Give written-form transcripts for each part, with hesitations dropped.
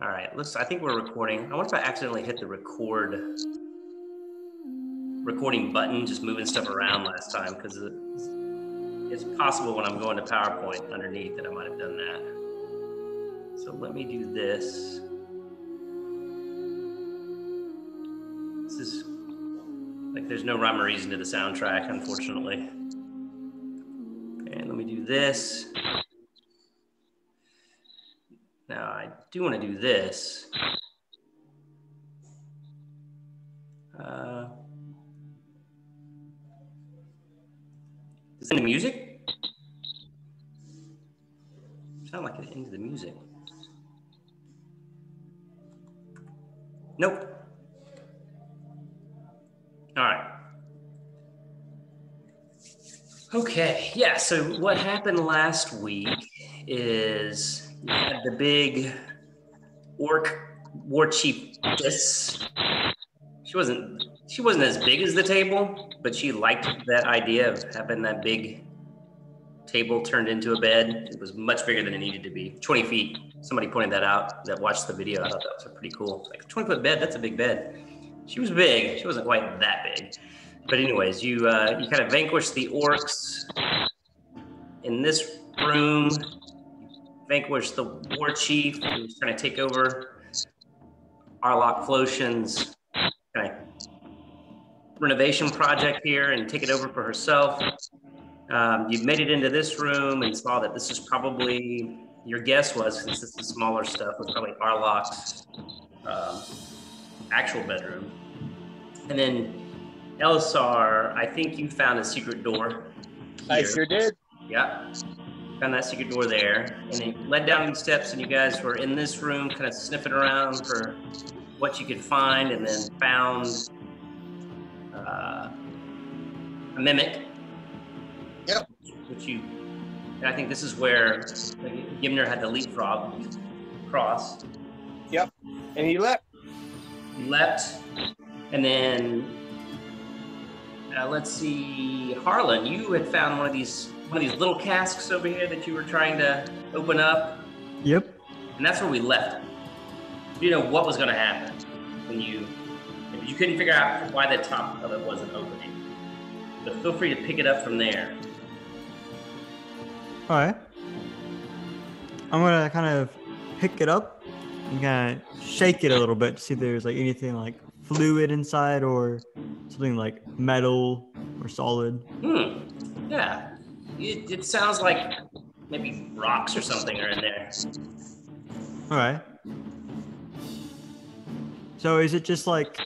All right, I think we're recording. I wonder if I accidentally hit the recording button, just moving stuff around last time, because it's possible when I'm going to PowerPoint underneath that I might have done that. So let me do this. This is like there's no rhyme or reason to the soundtrack, unfortunately. Okay, let me do this. Now I do want to do this. Is it the music? Sound like it into the music. Nope. All right. Okay, yeah, so what happened last week is you had the big orc war chiefess. She wasn't as big as the table, but she liked that idea of having that big table turned into a bed. It was much bigger than it needed to be, 20 feet. Somebody pointed that out that watched the video. I thought that was pretty cool. It's like a 20-foot bed, that's a big bed. She was big, she wasn't quite that big. But anyways, you kind of vanquished the orcs in this room. Vanquished the war chief who was trying to take over Arlock Floshin's kind of renovation project here and take it over for herself. You made it into this room and saw that this is probably, your guess was, since this is smaller stuff, was probably Arlock's actual bedroom. And then Elisar, I think you found a secret door here. I sure did. Yeah, found that secret door there. And then led down the steps and you guys were in this room kind of sniffing around for what you could find, and then found a mimic. Yep. And I think this is where Gimner had to leapfrog across. Yep. And he left. He leapt, and then let's see, Harlan, you had found one of these little casks over here that you were trying to open up. Yep. And that's where we left it. You know what was going to happen when you couldn't figure out why the top of it wasn't opening. But feel free to pick it up from there. All right. I'm gonna kind of pick it up and kind of shake it a little bit to see if there's like anything like fluid inside or something like metal or solid. Yeah. It sounds like maybe rocks or something are in there. All right. So is it just like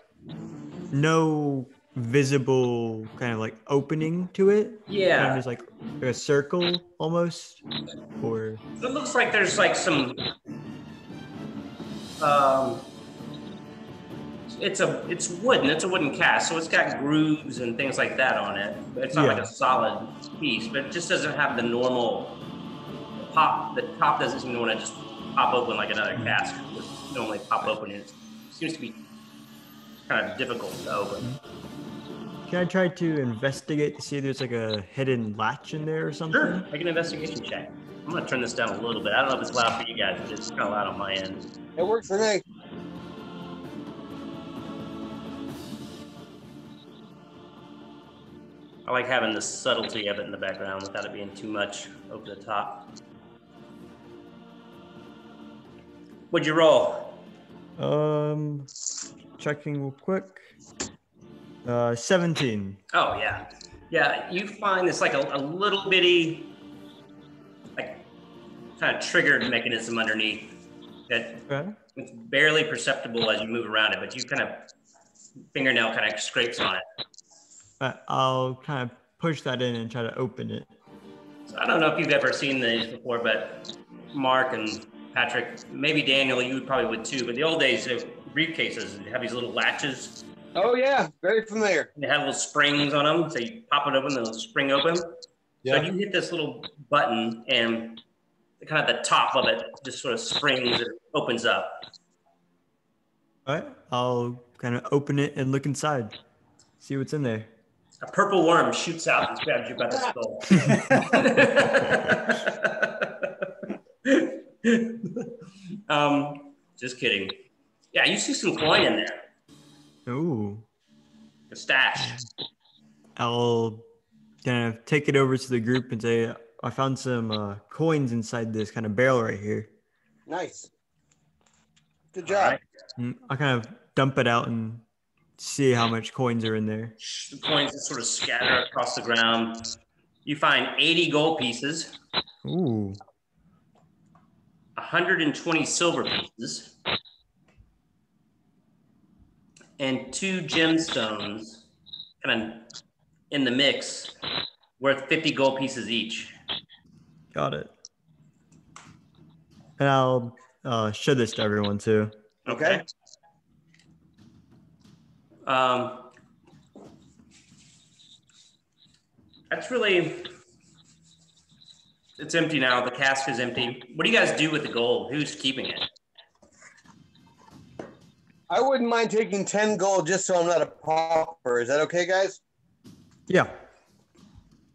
no visible kind of like opening to it? Yeah. Kind of just like a circle almost? Or it looks like there's like some it's wooden. It's a wooden cast, so it's got grooves and things like that on it. It's not like a solid piece, but it just doesn't have the normal pop. The top doesn't seem to want to just pop open like another cask would normally pop open. It seems to be kind of difficult to open. can I try to investigate to see if there's like a hidden latch in there or something? Sure, make an investigation check. I'm gonna turn this down a little bit. I don't know if it's loud for you guys, but it's kind of loud on my end. It worked for me. I like having the subtlety of it in the background without it being too much over the top. What'd you roll? Checking real quick. 17. Oh, yeah. Yeah, you find it's like a little bitty, like, kind of triggered mechanism underneath that it's barely perceptible as you move around it, but you kind of, fingernail kind of scrapes on it. I'll kind of push that in and try to open it. So I don't know if you've ever seen these before, but Mark and Patrick, maybe Daniel, you probably would too, but the old days, briefcases have these little latches. Oh yeah, very familiar. They have little springs on them, so you pop it open, they'll spring open. Yeah. So you hit this little button and kind of the top of it just sort of springs and opens up. All right, I'll kind of open it and look inside, see what's in there. A purple worm shoots out and grabs you by the skull. Just kidding. Yeah, you see some coin in there. Ooh. A stash. I'll kind of take it over to the group and say, I found some coins inside this kind of barrel right here. Nice. Good All job. right. I'll kind of dump it out and see how much coins are in there. The coins just sort of scatter across the ground. You find 80 gold pieces, Ooh. 120 silver pieces, and 2 gemstones kind of in the mix, worth 50 gold pieces each. Got it. And I'll show this to everyone too. Okay. That's really, it's empty now. The cask is empty. What do you guys do with the gold? Who's keeping it? I wouldn't mind taking 10 gold just so I'm not a pauper. Is that okay, guys? Yeah.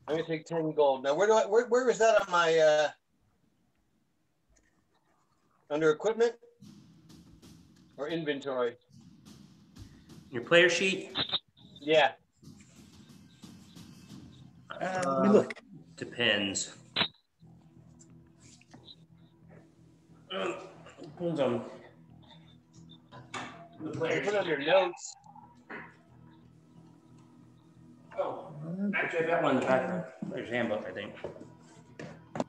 I'm gonna take 10 gold. Now, where is that on my under equipment or inventory? Your player sheet? Yeah. Let me look. Depends. Depends on the player Put sheet. under notes. Oh, actually, I've got one in the background. There's your handbook, I think. I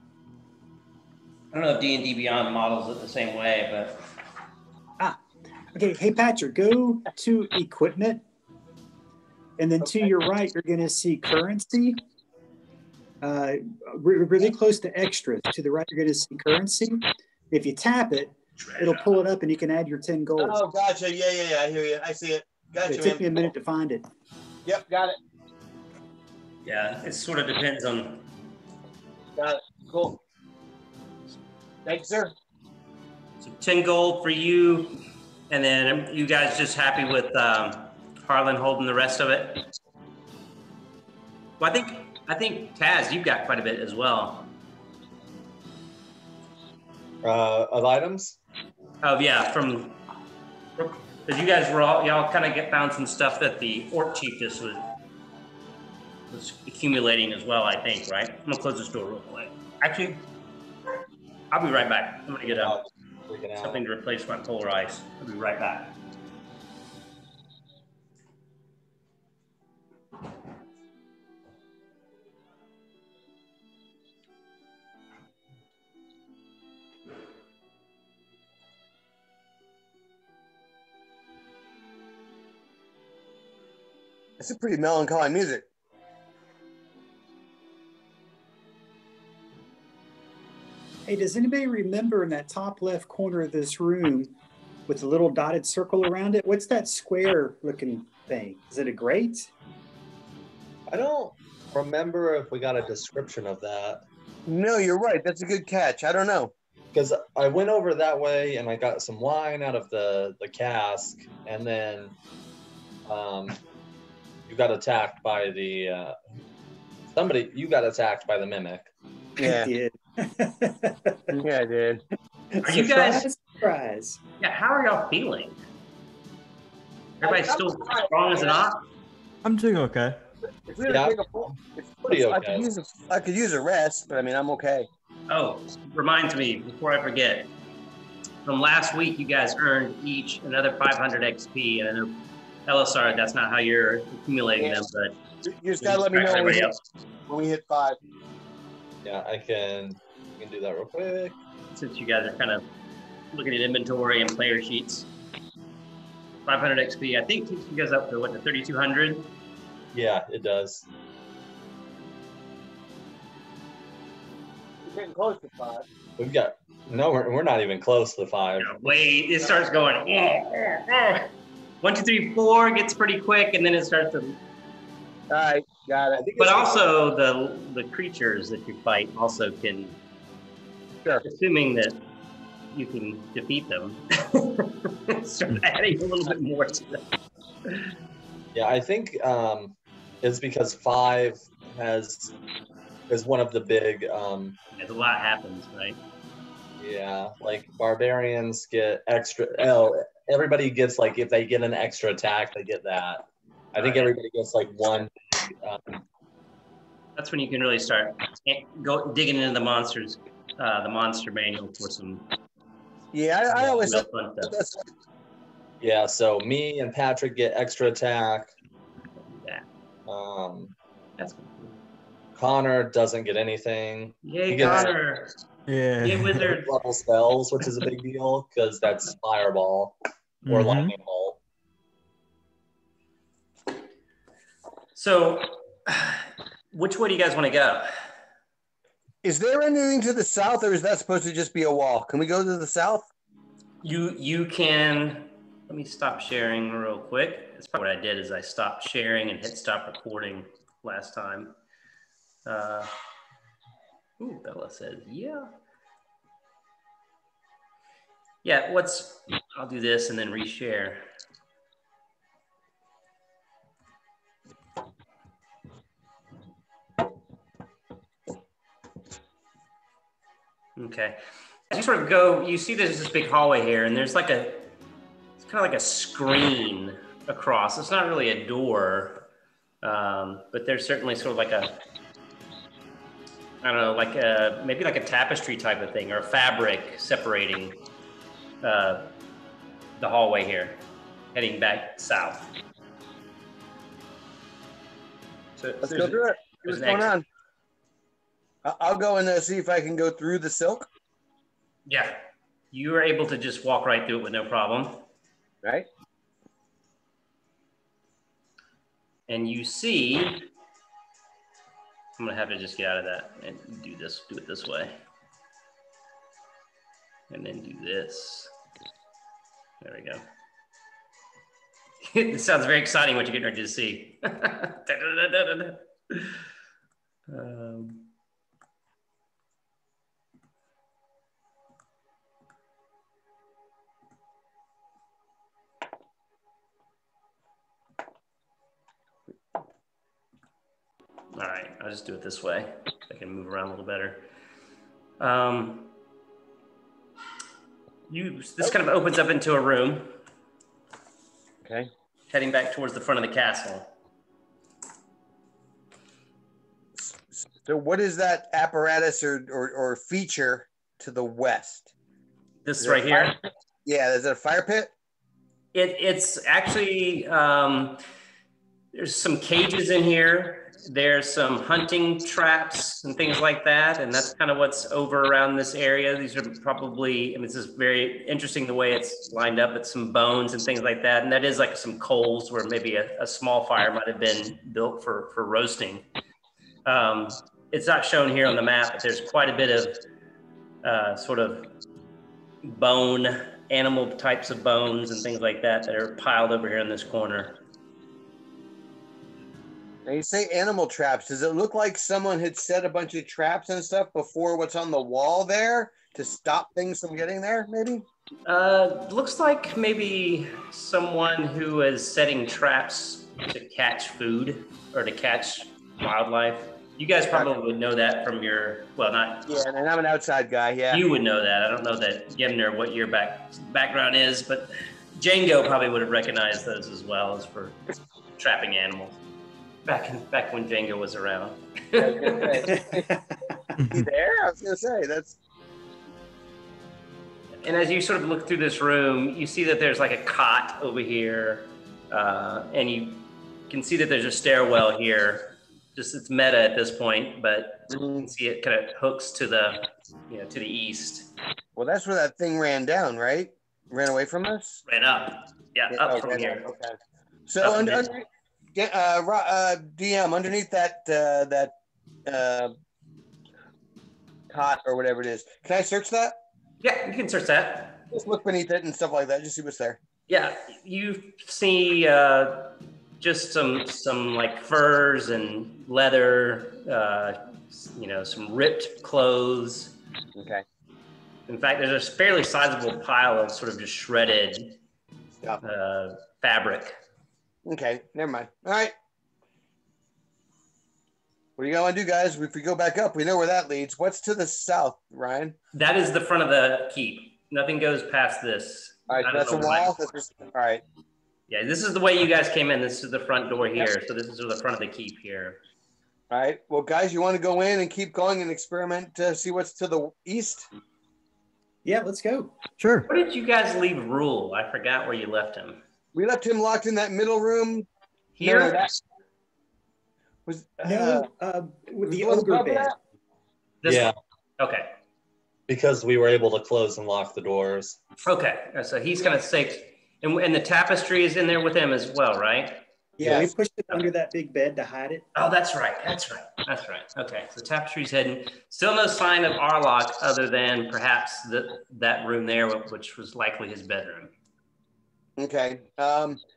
don't know if D&D Beyond models it the same way, but Okay, hey Patrick, go to equipment, and then to your right, you're going to see currency. Really close to extras. To the right, you're going to see currency. If you tap it, it'll pull it up, and you can add your 10 gold. Oh, gotcha. Yeah. I hear you. I see it. Gotcha. It took me a minute to find it. Yep, got it. yeah, it sort of depends on. Got it. Cool. Thanks, sir. So 10 gold for you, and then you guys just happy with Harlan holding the rest of it? Well, I think Taz, you've got quite a bit as well. Of items? Oh yeah, because you guys were y'all kind of found some stuff that the Orc Chiefess was accumulating as well, I think, right? I'm gonna close this door real quick. Actually, I'll be right back. I'm gonna get something to replace my polar ice. I'll be right back. It's a pretty melancholy music. Hey, does anybody remember in that top left corner of this room with the little dotted circle around it? What's that square looking thing? Is it a grate? I don't remember if we got a description of that. No, you're right. That's a good catch. I don't know. Because I went over that way and I got some wine out of the cask, and then you got attacked by the you got attacked by the mimic. Yeah. I did. Yeah, I did. Are you guys? Surprise. Yeah, how are y'all feeling? Everybody's still strong as an ox? I'm doing okay. If we were Yeah. to take a full, Pretty I okay. could use a rest, but I mean, I'm okay. Oh, reminds me before I forget. From last week, you guys earned each another 500 XP, and I know LSR, that's not how you're accumulating them, but You just gotta let me know everybody else. when we hit 5. Yeah, I can do that real quick. Since you guys are kind of looking at inventory and player sheets. 500 XP, I think takes you guys up to what, to 3,200? Yeah, it does. We're getting close to 5. We've got we're not even close to 5. Wait, it starts going. 1, 2, 3, 4 gets pretty quick, and then it starts to. All right, got it. But also the creatures that you fight also can. Sure. Assuming that you can defeat them, start adding a little bit more to them. Yeah, I think it's because 5 is one of the big. As a lot happens, right? Yeah, like barbarians get extra. Oh, everybody gets like if they get an extra attack, they get that. I think everybody gets like one. That's when you can really start digging into the monsters, the monster manual for some. Yeah, I always real fun stuff. Yeah, so me and Patrick get extra attack. Yeah. That's cool. Connor doesn't get anything. Yay, Connor! Yeah. Yay, wizard! Level spells, which is a big deal because that's fireball or lightning bolt. So, which way do you guys want to go? Is there anything to the south, or is that supposed to just be a wall? Can we go to the south? You can. Let me stop sharing real quick. That's probably what I did is I stopped sharing and hit stop recording last time. Ooh, Bella says, yeah. Yeah, I'll do this and then reshare. Okay. As you sort of go, you see there's this big hallway here, and there's it's kind of like a screen across. It's not really a door, but there's certainly sort of like a, I don't know, maybe like a tapestry type of thing or a fabric separating the hallway here, heading back south. So let's go through it. What's going on? I'll go in there see if I can go through the silk. Yeah, you were able to just walk right through it with no problem. Right. And you see, I'm gonna have to just get out of that and do it this way. And then do this. There we go. This sounds very exciting what you're getting ready to see. All right, I'll just do it this way. I can move around a little better. This kind of opens up into a room. Okay. Heading back towards the front of the castle. So what is that apparatus or feature to the west? This right here? Yeah, is it a fire pit? It's actually, there's some cages in here. There's some hunting traps and things like that. And that's kind of what's over around this area. These are probably, this is very interesting the way it's lined up. It's some bones and things like that. And that is like some coals where maybe a small fire might have been built for roasting. It's not shown here on the map, but there's quite a bit of sort of bone, animal types of bones and things like that are piled over here in this corner. Now you say animal traps. Does it look like someone had set a bunch of traps and stuff before what's on the wall there to stop things from getting there, maybe? Looks like maybe someone who is setting traps to catch food or to catch wildlife. You guys probably would know that from your, well, not... Yeah, and I'm an outside guy, yeah. You would know that. I don't know that Gimner, what your background is, but Django probably would have recognized those as well as for trapping animals. Back when Django was around. You there? I was gonna say that's. And as you sort of look through this room, you see that there's like a cot over here, and you can see that there's a stairwell here. Just it's meta at this point, but you can see it kind of hooks to the, to the east. Well, that's where that thing ran down, right? Ran away from us. Ran up, up from here. Okay. So DM underneath that cot or whatever it is. Can I search that? Yeah, you can search that. Just look beneath it and stuff like that. Just see what's there. Yeah, you see just some like furs and leather, some ripped clothes. Okay. In fact, there's a fairly sizable pile of sort of just shredded fabric. Okay, never mind. All right. What do you want to do, guys? If we go back up, we know where that leads. What's to the south, Ryan? That is the front of the keep. Nothing goes past this. All right, I don't that's a know why. wall. All right. Yeah, this is the way you guys came in. This is the front door here. So this is the front of the keep here. All right. Well, guys, you want to go in and keep going and experiment to see what's to the east? Yeah, let's go. Sure. Where did you guys leave Rule? I forgot where you left him. We left him locked in that middle room. Here? No, that was With the was ogre above bed. that? This Yeah, one? Okay. because we were able to close and lock the doors. Okay. So he's kind of safe. And the tapestry is in there with him as well, right? Yeah, Yes. we pushed it under that big bed to hide it. Oh, that's right. That's right. That's right. Okay. So tapestry's hidden. Still no sign of Arlock other than perhaps that room there, which was likely his bedroom. Okay.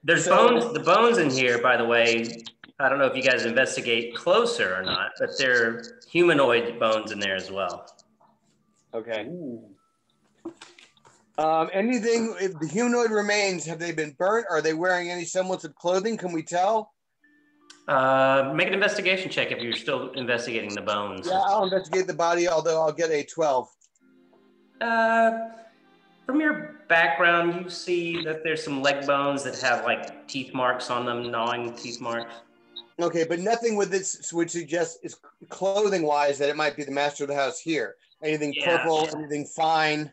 There's bones. The bones in here, by the way, I don't know if you guys investigate closer or not, but there are humanoid bones in there as well. Okay. Ooh. Anything? If the humanoid remains, have they been burnt? Are they wearing any semblance of clothing? Can we tell? Make an investigation check if you're still investigating the bones. Yeah, I'll investigate the body, although I'll get a 12. From your background, you see that there's some leg bones that have like teeth marks on them, gnawing teeth marks. Okay, but nothing with this would suggest is clothing-wise that it might be the master of the house here. Anything Yeah. purple, anything fine.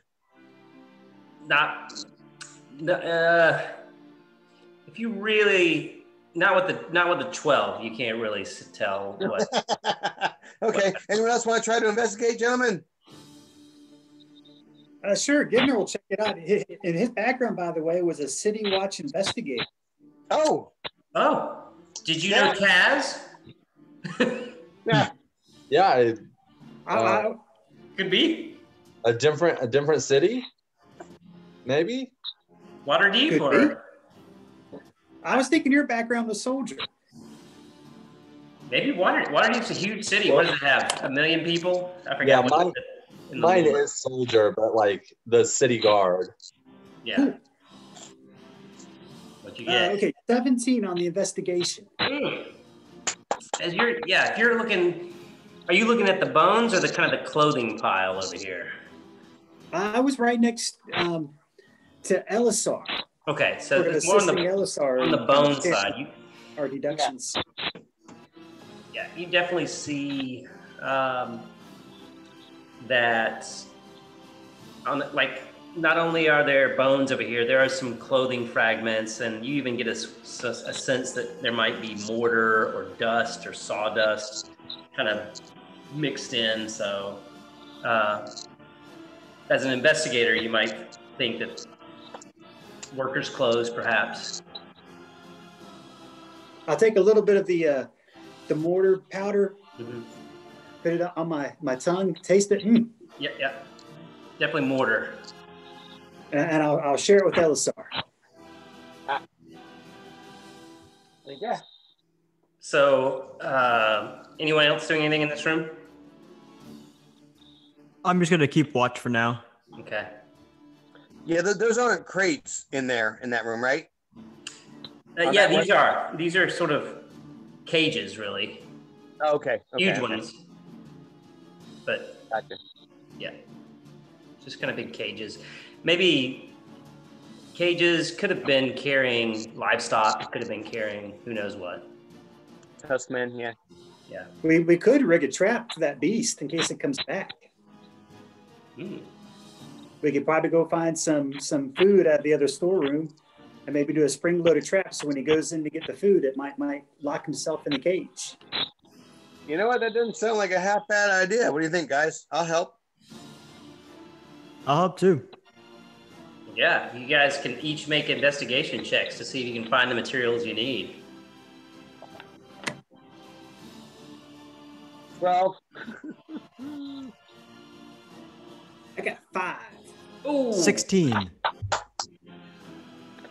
If you really not with the 12, you can't really tell what. Okay. Anyone else want to try to investigate, gentlemen? Sure, Gidner will check it out. In his background, by the way, was a city watch investigator. Oh, Oh, did you know Kaz? yeah. Yeah, Could be a different city, maybe. Waterdeep Could or be. I was thinking your background was soldier. maybe Waterdeep's a huge city. What does it have? 1 million people? I forgot. Yeah, what in the Mine lore. is soldier, but like the city guard. Yeah. What you get? Okay, 17 on the investigation. As if you're looking, are you looking at the bones or the kind of the clothing pile over here? I was right next to Elisar. Okay, so We're it's more on assisting the Elisar bone side. our deductions. Yeah, you definitely see that on not only are there bones over here, there are some clothing fragments, and you even get a sense that there might be mortar or dust or sawdust kind of mixed in. So as an investigator, you might think that workers' clothes, perhaps. I'll take a little bit of the mortar powder, Mm-hmm. put it on my tongue, taste it, Yeah, definitely mortar. and I'll share it with Elisar. Yeah. So, anyone else doing anything in this room? I'm just gonna keep watch for now. Okay. Yeah, those aren't crates in that room, right? Yeah, these are sort of cages, really. Oh, okay. Huge ones. But Gotcha. yeah, just kind of big cages. Maybe cages could have been carrying livestock, could have been carrying who knows what. Tuskman, yeah. Yeah. We could rig a trap for that beast in case it comes back. We could probably go find some food at the other storeroom and maybe do a spring-loaded trap so when he goes in to get the food, it might lock himself in the cage. You know what? That doesn't sound like a half bad idea. What do you think, guys? I'll help. I'll help too. Yeah, you guys can each make investigation checks to see if you can find the materials you need. Well, I got 5. Ooh. 16.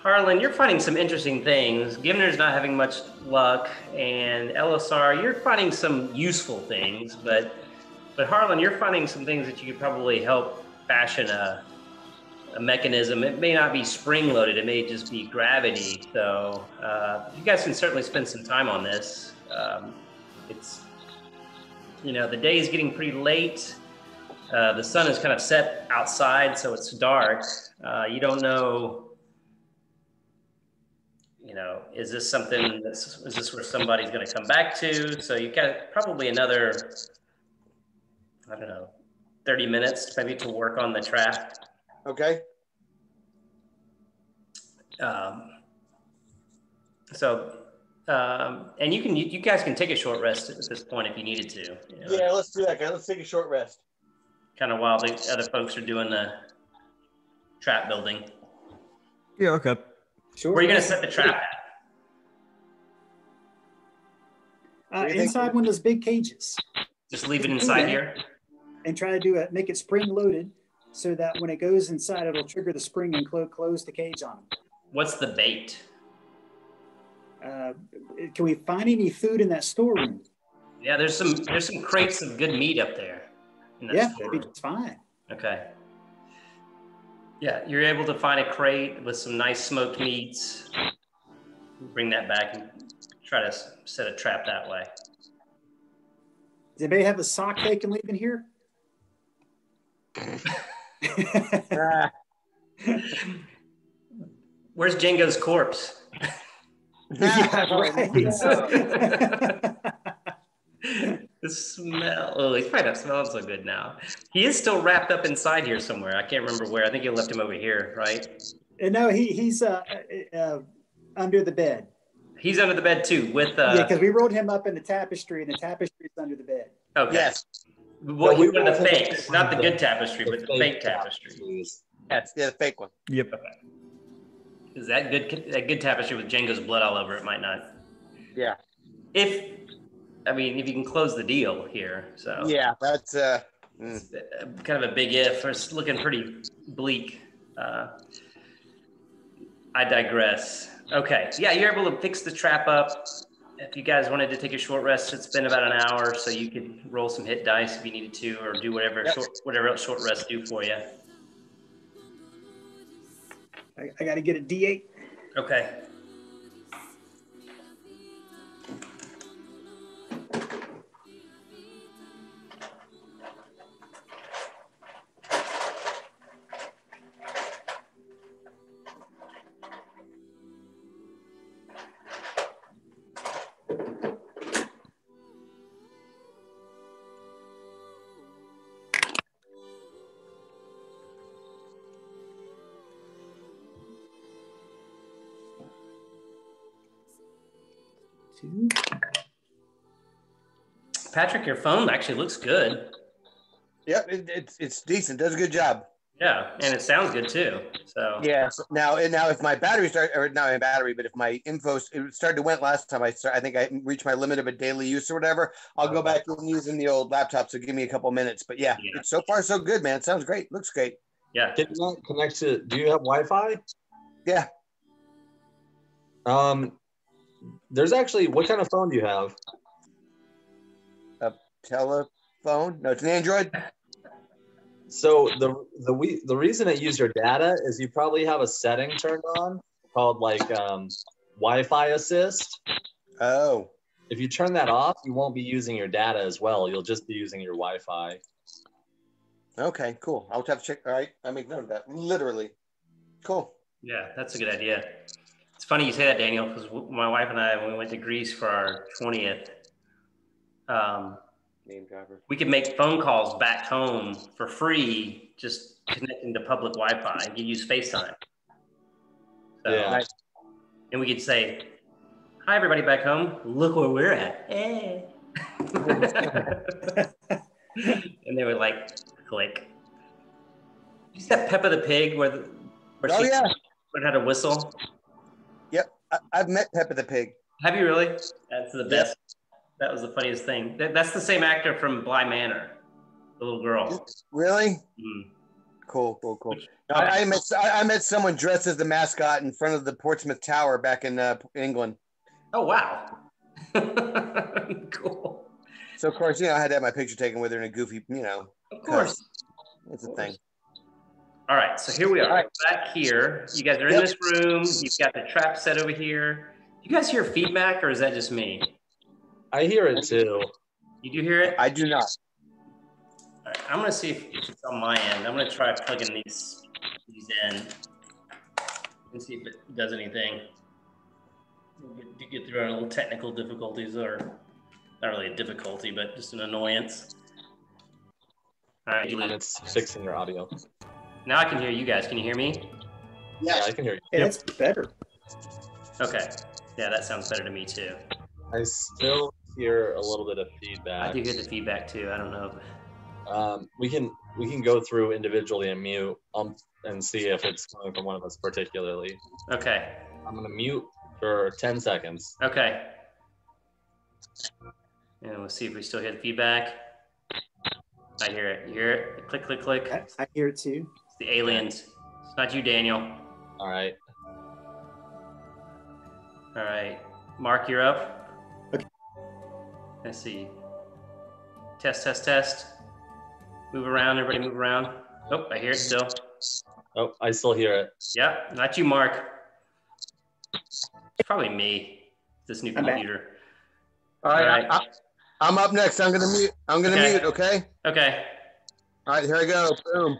Harlan, you're finding some interesting things. Gimner's not having much luck, and Elisar, you're finding some useful things, but Harlan, you're finding some things that you could probably help fashion a mechanism. It may not be spring-loaded, it may just be gravity, so you guys can certainly spend some time on this. You know, the day is getting pretty late. The sun is kind of set outside, so it's dark. You don't know, you know, is this where somebody's going to come back to? So you got probably another, I don't know, 30 minutes maybe to work on the trap. Okay. And you guys can take a short rest at this point if you needed to. You know? Yeah, let's do that, guys. Let's take a short rest. Kind of while the other folks are doing the trap building. Yeah, okay. Sure. Where are you going to set the trap at? Inside one of those big cages. Just leave it inside here? And try to make it spring loaded so that when it goes inside, it'll trigger the spring and close the cage on them. What's the bait? Can we find any food in that storeroom? Yeah, there's some crates of good meat up there. Yeah, maybe it's fine. Okay. Yeah, you're able to find a crate with some nice smoked meats. Bring that back and try to set a trap that way. Does anybody have a sock they can leave in here? Where's Django's corpse? Yeah, right. The smell. Oh, he's probably not smelling so good now. He is still wrapped up inside here somewhere. I can't remember where. I think you left him over here, right? No, he's under the bed. He's under the bed too. With yeah, because we rolled him up in the tapestry, and the tapestry's under the bed. Okay. Yes. Well, we were the fakes, not the good tapestry, but the fake tapestry. Yes, yeah, the fake one. Yep. Okay. Is that good tapestry with Django's blood all over it might not. Yeah. If you can close the deal here, so. Yeah, that's It's kind of a big if. It's looking pretty bleak. I digress. Okay, yeah, you're able to fix the trap up. If you guys wanted to take a short rest, it's been about an hour, so you could roll some hit dice if you needed to, or do whatever else short rest do for you. I got to get a D8. Okay. Patrick, your phone actually looks good. Yep, it's decent. Does a good job. Yeah, and it sounds good too. So yeah. So now if my battery but if my info it started to went last time I think I reached my limit of a daily use or whatever. I'll go back and using the old laptop. So give me a couple minutes. But yeah, it's so far so good, man. It sounds great. Looks great. Yeah. Can you connect to? Do you have Wi-Fi? Yeah. There's actually, what kind of phone do you have? A telephone? No, it's an Android. So the reason it used your data is you probably have a setting turned on called like Wi-Fi assist. Oh. If you turn that off, you won't be using your data as well. You'll just be using your Wi-Fi. Okay, cool. I'll have to check. All right, I make note of that. Literally. Cool. Yeah, that's a good idea. It's funny you say that, Daniel, because my wife and I, when we went to Greece for our 20th, Name driver. we could make phone calls back home for free, just connecting to public Wi-Fi. You use FaceTime. So, Yeah. Nice. And we could say, "Hi, everybody back home. Look where we're at." Hey. And they would like click. You see that Peppa the Pig where Oh, she yeah. learned how to whistle? Yep. I've met Peppa the Pig. Have you really? That's the best. That was the funniest thing. That's the same actor from Bly Manor, the little girl. Really? Mm. Cool. No, I met someone dressed as the mascot in front of the Portsmouth Tower back in England. Oh, wow. Cool. So of course, I had to have my picture taken with her in a goofy, Of course. It's a thing. All right, so here we are. All right. Back here. You guys are in this room. You've got the trap set over here. You guys hear feedback, or is that just me? I hear it too. You do hear it? I do not. All right, I'm gonna see if it's on my end. I'm gonna try plugging these in and see if it does anything. We'll get through our little technical difficulties, or not really a difficulty, but just an annoyance. All right, And it's fixing your audio. now I can hear you guys. Can you hear me? Yeah, I can hear you. Yeah, that's better. Okay. Yeah, that sounds better to me too. I still hear a little bit of I feedback. do hear the feedback too. I don't know. We can go through individually and mute and see if it's coming from one of us particularly. Okay. I'm gonna mute for 10 seconds. Okay. And we'll see if we still hear the feedback. I hear it. You hear it? Click, click, click. I hear it too. It's the aliens. It's not you, Daniel. All right. All right. Mark, you're up. Okay. Let's see. Test, test, test. Move around. Everybody move around. Oh, I hear it still. Oh, I still hear it. Yep. Not you, Mark. It's probably me. This new computer. All right. I'm up next. I'm gonna mute. Mute. Okay. Okay. All right. Here I go. Boom.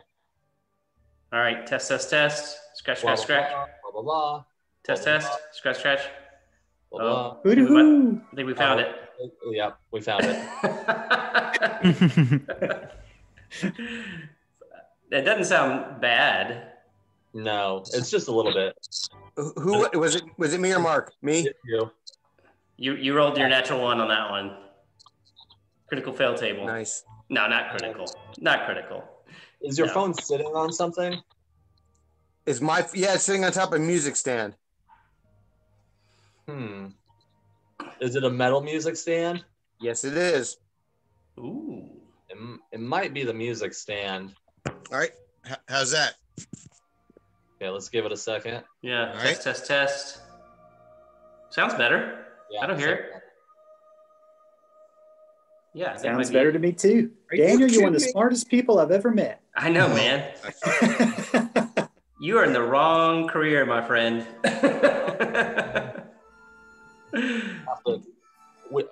All right. Test, test, test. Scratch, scratch, scratch. Blah, blah, blah. Test, Blah, blah, test. Scratch, scratch. blah, blah. I think we found it. Yeah, we found it. It doesn't sound bad. No, it's just a little bit. Who was it? Was it me or Mark? Me. You. You rolled your natural one on that one. Critical fail table. Nice. No, not critical. Not critical. Is your No. phone sitting on something? It's sitting on top of a music stand. Is it a metal music stand? Yes, it is. Ooh. It might be the music stand. All right. How's that? Okay, let's give it a second. Yeah. All Test, right. test, test. Sounds better. Yeah, I don't hear it. Yeah. that might Sounds be better it. to me too. Are you Daniel, you're one of the kidding me? smartest people I've ever met. I know, man. You are in the wrong career, my friend.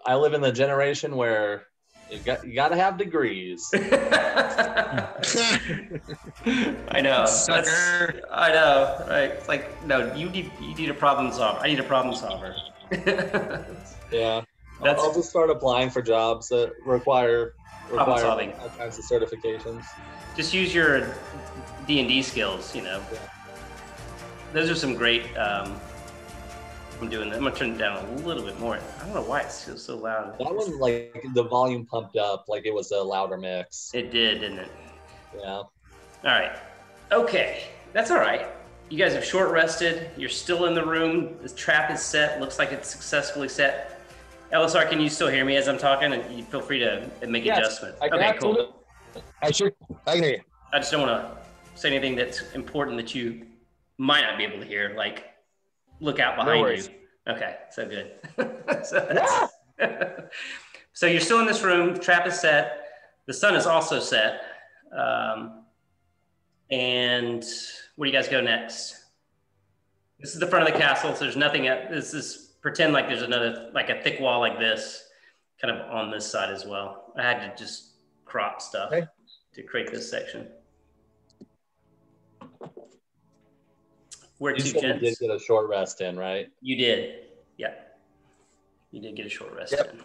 I live in the generation where you got to have degrees. I know. Sucker. I know. Right. It's like, no, you need a problem solver. I need a problem solver. Yeah. I'll just start applying for jobs that require Problem solving. all kinds of certifications. Just use your D&D skills, you know. Yeah. Those are some great, I'm gonna turn it down a little bit more. I don't know why it feels so loud. That one, like the volume pumped up, like it was a louder mix. It did, didn't it? Yeah. All right. Okay. That's all right. You guys have short rested. You're still in the room. The trap is set. Looks like it's successfully set. LSR, can you still hear me as I'm talking? And you feel free to make adjustments. I can Okay, cool. I can hear you. I just don't want to say anything that's important that you might not be able to hear, like look out behind you. Okay, so good. So you're still in this room, the trap is set, the sun is also set. And where do you guys go next? This is the front of the castle, so there's nothing, this is, pretend like there's another, like a thick wall like this, kind of on this side as well. I had to just crop stuff to create this section. Where You to, said you gents? did get a short rest in, right? You did. Yeah. You did get a short rest in.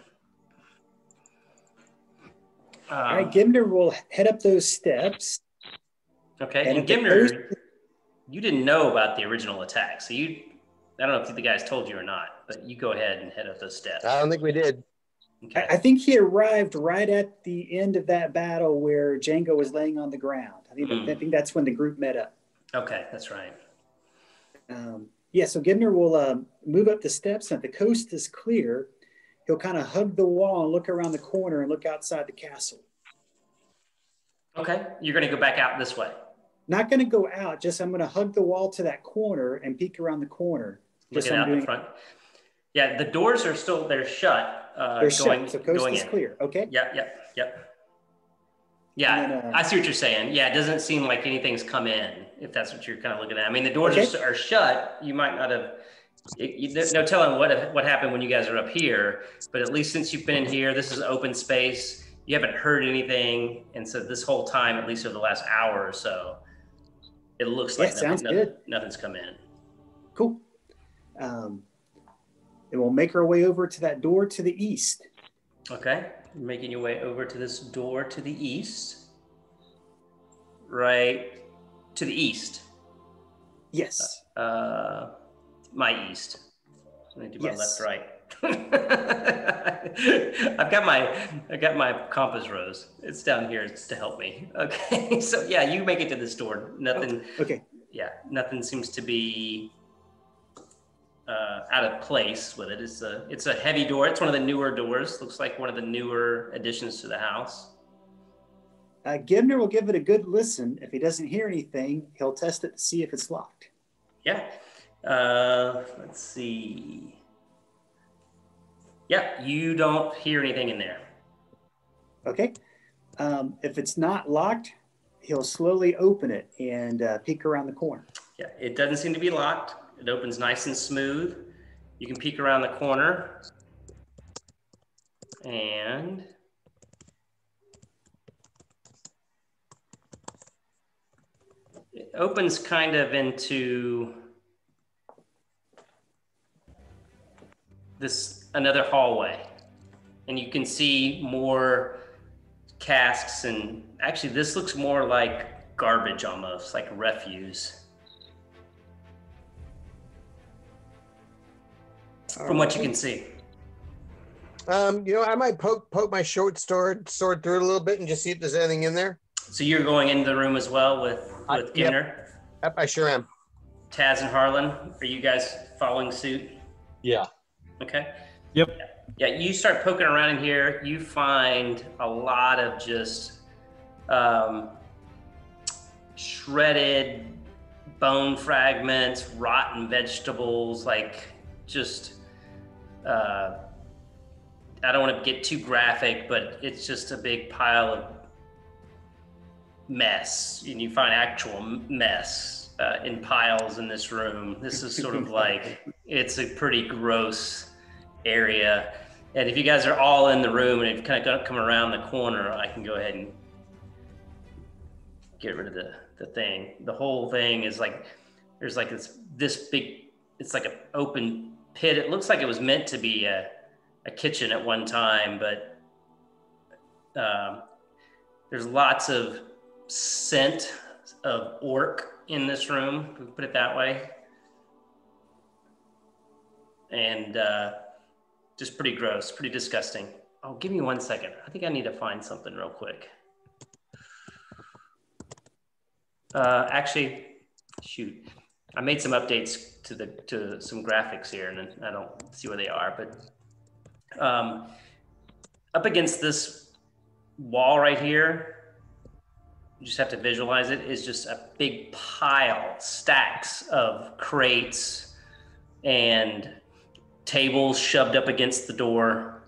All right, Gimner will head up those steps. Okay, And and if the Gimner, you didn't know about the original attack, so I don't know if the guys told you or not, but you go ahead and head up those steps. I don't think we did. Okay. I think he arrived right at the end of that battle where Django was laying on the ground. I think that's when the group met up. Okay, that's right. So Gimner will move up the steps, and if the coast is clear, he'll kind of hug the wall and look around the corner and look outside the castle. Okay, you're going to go back out this way. Not going to go out, just I'm going to hug the wall to that corner and peek around the corner. Looking out the front. Yeah, the doors are still, they're shut. They're shut, so coast is clear. Okay. Yep. Yeah, then, I see what you're saying. Yeah, it doesn't seem like anything's come in, if that's what you're kind of looking at. I mean, the doors are shut. You might not have No telling what happened when you guys are up here, but at least since you've been in here, this is open space. You haven't heard anything, and so this whole time, at least over the last hour or so, it looks like nothing's come in. Cool. And we'll make our way over to that door to the east. Okay, making your way over to this door to the east. Right to the east. Yes. My east. I'm gonna do my Yes. left, right. I've got my compass rose. It's down here to help me. Okay, so yeah, you make it to this door. Nothing. Okay. Yeah, nothing seems to be out of place with it. It's a heavy door. It's one of the newer doors. Looks like one of the newer additions to the house. Gibner will give it a good listen. If he doesn't hear anything, he'll test it to see if it's locked. Yeah. Let's see. Yeah, you don't hear anything in there. Okay. If it's not locked, he'll slowly open it and peek around the corner. Yeah, it doesn't seem to be locked. It opens nice and smooth. You can peek around the corner. And it opens kind of into another hallway, and you can see more casks, and actually this looks more like garbage, almost like refuse from what you can see. I might poke my short sword through it a little bit and just see if there's anything in there. So you're going into the room as well with Gimner? Yep, I sure am. Taz and Harlan, are you guys following suit? Yeah. Okay. Yep. Yeah, you start poking around in here. You find a lot of just shredded bone fragments, rotten vegetables, like just, I don't want to get too graphic, but it's just a big pile of mess. And you find actual mess in piles in this room. This is sort of like, it's a pretty gross area. And if you guys are all in the room and you've kind of come around the corner, I can go ahead and get rid of the thing. The whole thing is like, there's like this big, it's like an open pit. It looks like it was meant to be a kitchen at one time, but there's lots of scent of orc in this room, if we put it that way. And just pretty gross, pretty disgusting. Oh, give me 1 second. I think I need to find something real quick. Actually, shoot. I made some updates to some graphics here, and I don't see where they are, but up against this wall right here, you just have to visualize it, is just a big pile, stacks of crates and tables shoved up against the door,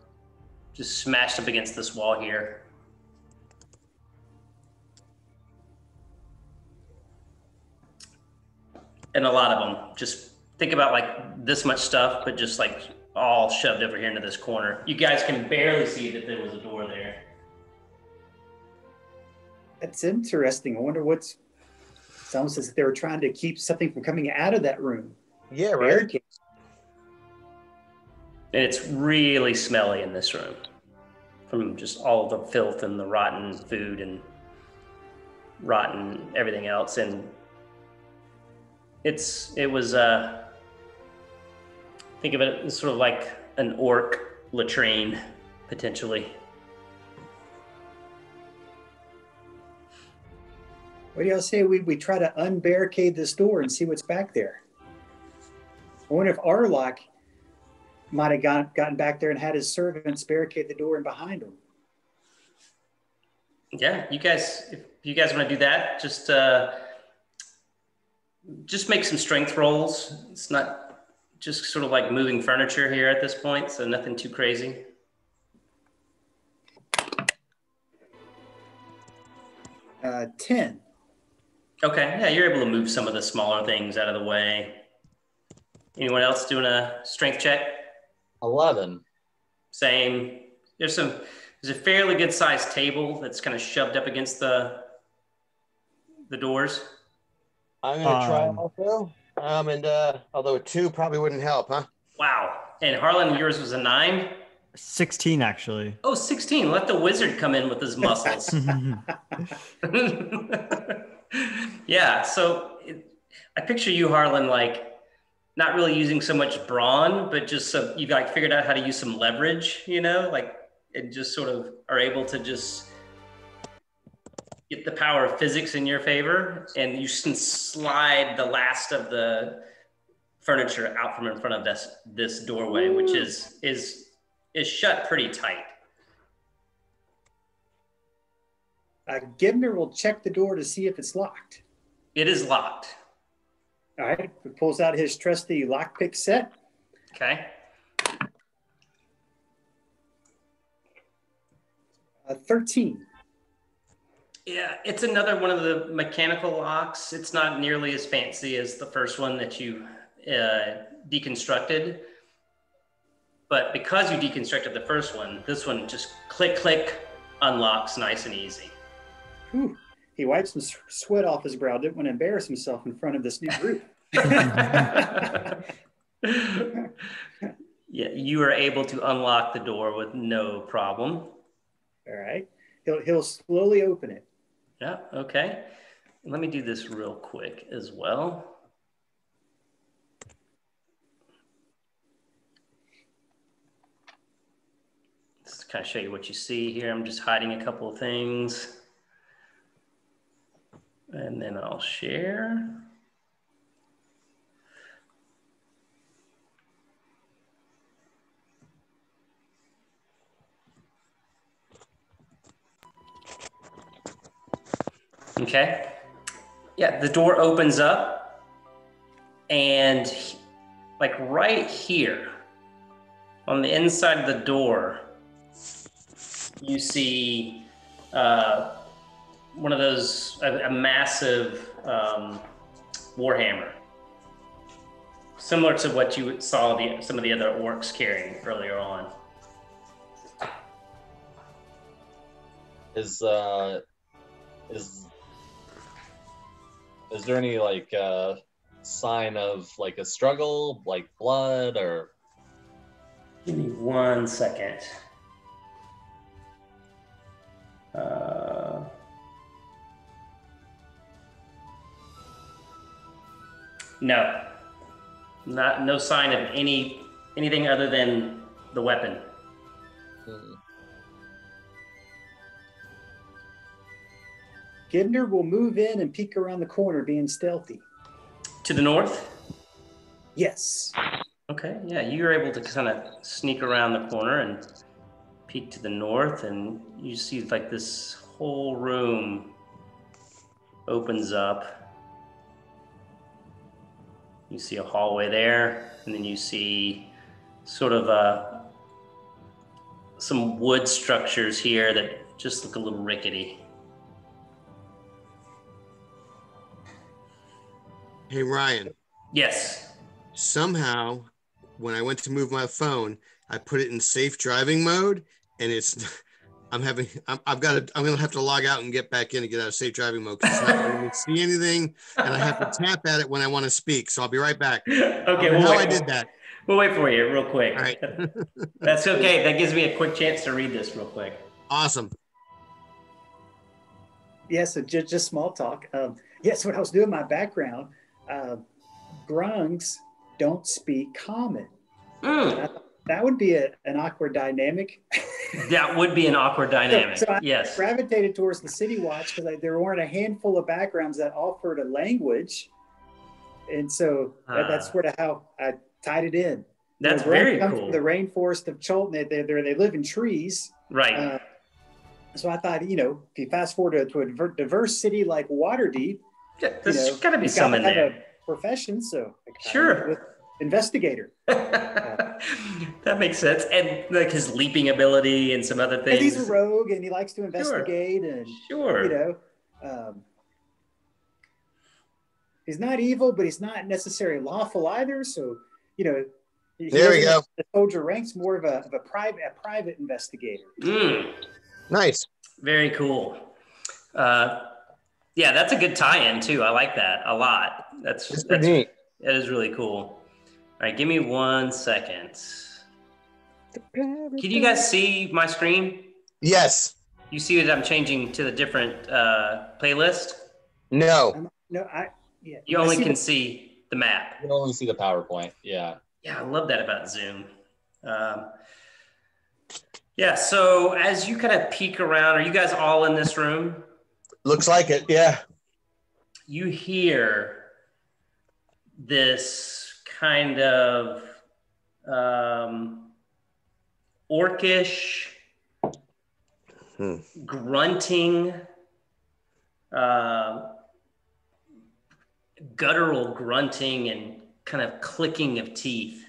just smashed up against this wall here. And a lot of them, just think about like this much stuff, but just like all shoved over here into this corner. You guys can barely see that there was a door there. That's interesting. I wonder it's almost as if they were trying to keep something from coming out of that room. Yeah, right. And it's really smelly in this room from just all the filth and the rotten food and rotten everything else. And it was think of it as sort of like an orc latrine, potentially. What do y'all say we try to unbarricade this door and see what's back there? I wonder if Arlock might have gotten back there and had his servants barricade the door in behind him. Yeah, you guys, if you guys want to do that, just make some strength rolls. It's not just sort of like moving furniture here at this point, so nothing too crazy. Uh, 10. Okay, yeah, you're able to move some of the smaller things out of the way. Anyone else doing a strength check? 11. Same. There's a fairly good sized table that's kind of shoved up against the doors. I'm gonna try also. Although a 2 probably wouldn't help, huh? Wow. And Harlan, yours was a 9? 16, actually. Oh, 16. Let the wizard come in with his muscles. Yeah, so I picture you, Harlan, like not really using so much brawn, but just you've like figured out how to use some leverage, like, and just sort of are able to just get the power of physics in your favor, and you can slide the last of the furniture out from in front of this doorway, which is shut pretty tight. Gibner will check the door to see if it's locked. It is locked. All right, he pulls out his trusty lockpick set. Okay. 13. Yeah, it's another one of the mechanical locks. It's not nearly as fancy as the first one that you deconstructed. But because you deconstructed the first one, this one just click, click, unlocks nice and easy. Whew. He wipes some sweat off his brow. Didn't want to embarrass himself in front of this new group. Yeah, you are able to unlock the door with no problem. All right. He'll slowly open it. Yeah, okay. Let me do this real quick as well. Just kind of show you what you see here. I'm just hiding a couple of things. And then I'll share. Okay. Yeah, the door opens up, and like right here on the inside of the door, you see one of those, a massive warhammer, similar to what you saw some of the other orcs carrying earlier on. Is there any like sign of like a struggle, like blood or? Give me 1 second. No, no sign of anything other than the weapon. Gibner will move in and peek around the corner, being stealthy. To the north? Yes. Okay, yeah, you're able to kind of sneak around the corner and peek to the north, and you see like this whole room opens up. You see a hallway there, and then you see sort of some wood structures here that just look a little rickety. Hey, Ryan. Yes. Somehow, when I went to move my phone, I put it in safe driving mode, and I'm gonna have to log out and get back in and get out of safe driving mode because it's not letting me see anything, and I have to tap at it when I want to speak. So I'll be right back. Okay. I did that. We'll wait for you real quick. All right. That's okay. That gives me a quick chance to read this real quick. Awesome. Yeah, so just small talk. Yes, when I was doing my background, Grungs don't speak common. That would be an awkward dynamic. That would be an awkward dynamic. So I yes. gravitated towards the City Watch because there weren't a handful of backgrounds that offered a language, and so that's sort of how I tied it in. That's very come cool. From the rainforest of Cholton, they live in trees. Right. So I thought, if you fast forward to a diverse city like Waterdeep, there's got to be some in there. A profession, so sure. Investigator. That makes sense, and like his leaping ability and some other things. And he's a rogue, and he likes to investigate, and he's not evil, but he's not necessarily lawful either. So you know, There we go. The soldier ranks more of a private investigator. Nice. Very cool. Yeah, that's a good tie-in too. I like that a lot. That's pretty neat. That is really cool. All right, give me 1 second. Can you guys see my screen? Yes. You see that I'm changing to the different playlist? No. You only can see the map. You can only see the PowerPoint. Yeah. Yeah, I love that about Zoom. Yeah, so as you kind of peek around, are you guys all in this room? Looks like it, yeah. You hear this kind of orcish grunting, guttural grunting and kind of clicking of teeth.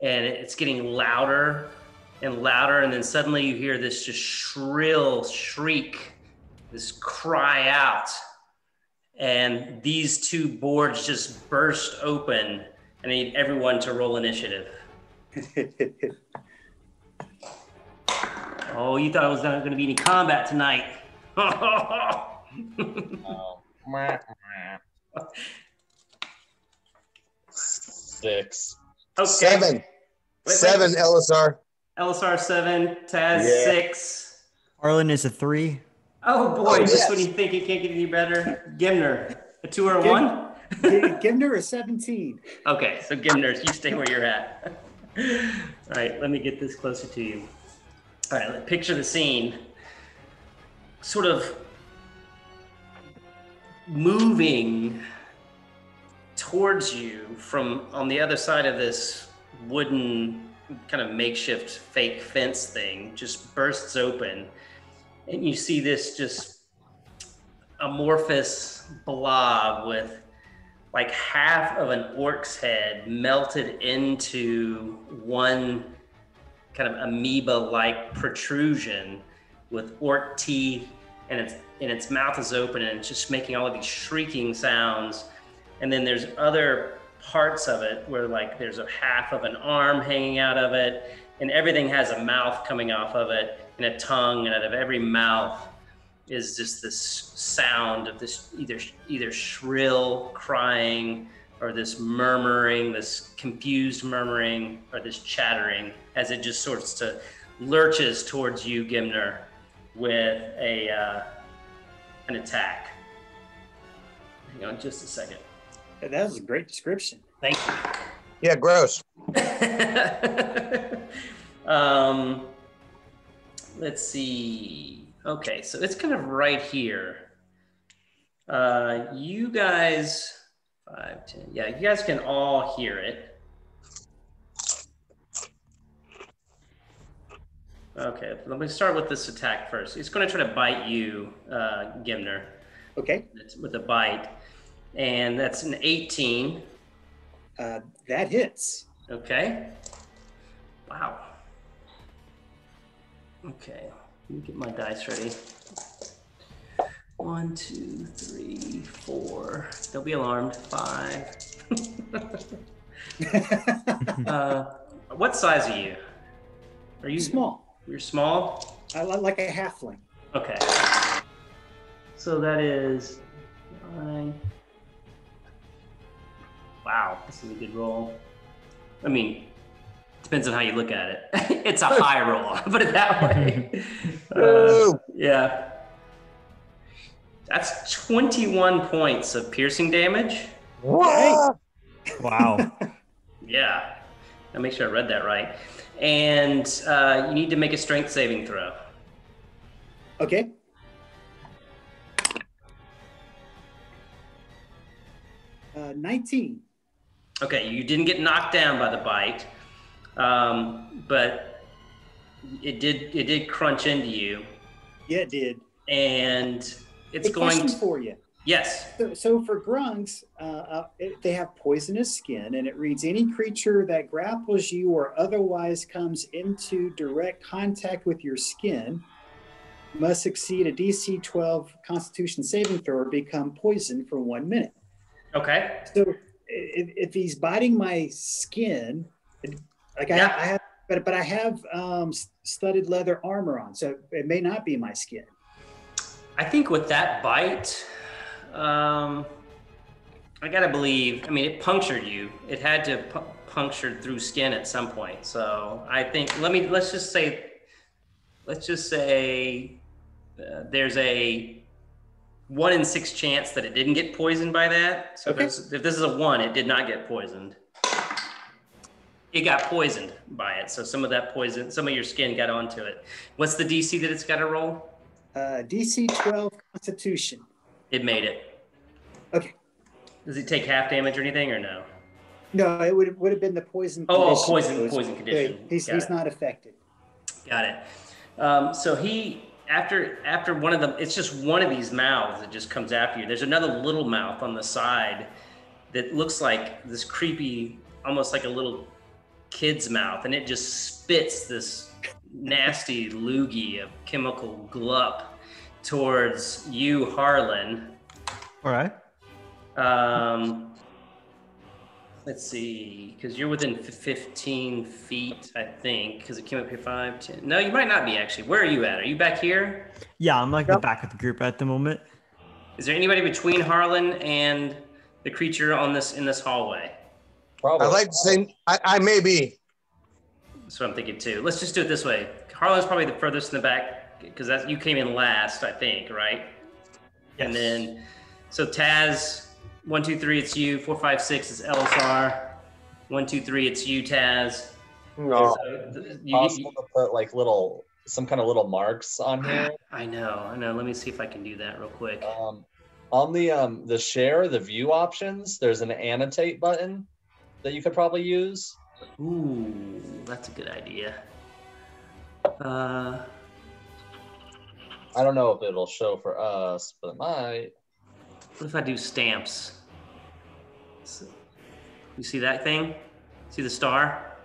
And it's getting louder and louder. And then suddenly you hear this just shrill shriek, this cry out. And these two boards just burst open. I need everyone to roll initiative. Oh, you thought it was not going to be any combat tonight. Oh. 6. Okay. 7. 7, LSR. LSR 7, Taz 6. Arlen is a 3. Oh boy, just yes. when you think it can't get any better. Gimner, a 2 or a 1? Gimner is 17. Okay, so Gimner, you stay where you're at. All right, let me get this closer to you. All right, picture the scene. Sort of moving towards you from on the other side of this wooden kind of makeshift fake fence thing just bursts open, and you see this just amorphous blob with like half of an orc's head melted into one kind of amoeba-like protrusion with orc teeth, and its mouth is open and it's just making all of these shrieking sounds. And then there's other parts of it where like there's a half of an arm hanging out of it, and everything has a mouth coming off of it and a tongue, and out of every mouth is just this sound of this either shrill crying or this murmuring, this confused murmuring, or this chattering, as it just sorts to lurches towards you, Gimner, with an attack. Hang on just a second. That was a great description. Thank you. Yeah, gross. Let's see. Okay, so it's kind of right here. You guys, 5, 10. Yeah, you guys can all hear it. Okay, let me start with this attack first. It's going to try to bite you, Gimner. Okay. It's with a bite, and that's an 18. That hits. Okay. Wow. Okay, let me get my dice ready. 1, 2, 3, 4. Don't be alarmed. 5. What size are you? Are you small? You're small? I like a halfling. Okay. So that is 9. Wow, this is a good roll. I mean, depends on how you look at it. It's a high roll, I'll put it that way. Yeah. That's 21 points of piercing damage. What? Wow. Yeah. I'll make sure I read that right. And you need to make a strength saving throw. Okay. Uh, 19. Okay, you didn't get knocked down by the bite, but it did crunch into you. Yeah, it did. And it's question for you. Yes. So for grungs, they have poisonous skin, and it reads, any creature that grapples you or otherwise comes into direct contact with your skin must succeed a DC 12 Constitution saving throw or become poisoned for 1 minute. Okay. So if he's biting my skin, like I have, but I have studded leather armor on, so it may not be my skin. I think with that bite, I gotta believe. I mean, it punctured you. It had to puncture through skin at some point. So I think let's just say there's a 1 in 6 chance that it didn't get poisoned by that. So Okay. if this is a 1, it did not get poisoned. It got poisoned by it. So some of that poison, some of your skin got onto it. What's the DC that it's got to roll? DC 12 Constitution. It made it. Okay. Does it take half damage or anything, or no? No, it would have been the poison. Oh, condition. poison condition. He's not affected. Got it. So he after one of them, it's just one of these mouths that just comes after you. There's another little mouth on the side that looks like this creepy, almost like a little kid's mouth, and it just spits this nasty loogie of chemical glup towards you, Harlan. All right. Let's see, because you're within 15 feet, I think, because it came up here 5, 10. No, you might not be, actually. Where are you at? Are you back here? Yeah, I'm like the back of the group at the moment. Is there anybody between Harlan and the creature in this hallway? Probably. I'd like to say I may be. That's what I'm thinking too. Let's just do it this way. Harlan's probably the furthest in the back because you came in last, I think, right? Yes. And then, so Taz, 1, 2, 3, it's you. 4, 5, 6 is LSR. 1, 2, 3, it's you, Taz. No. So, Possible to put like some kind of little marks on here. I know. Let me see if I can do that real quick. On the share, the view options, there's an annotate button that you could probably use. Ooh, that's a good idea. I don't know if it'll show for us, but it might. What if I do stamps? So, you see that thing? See the star?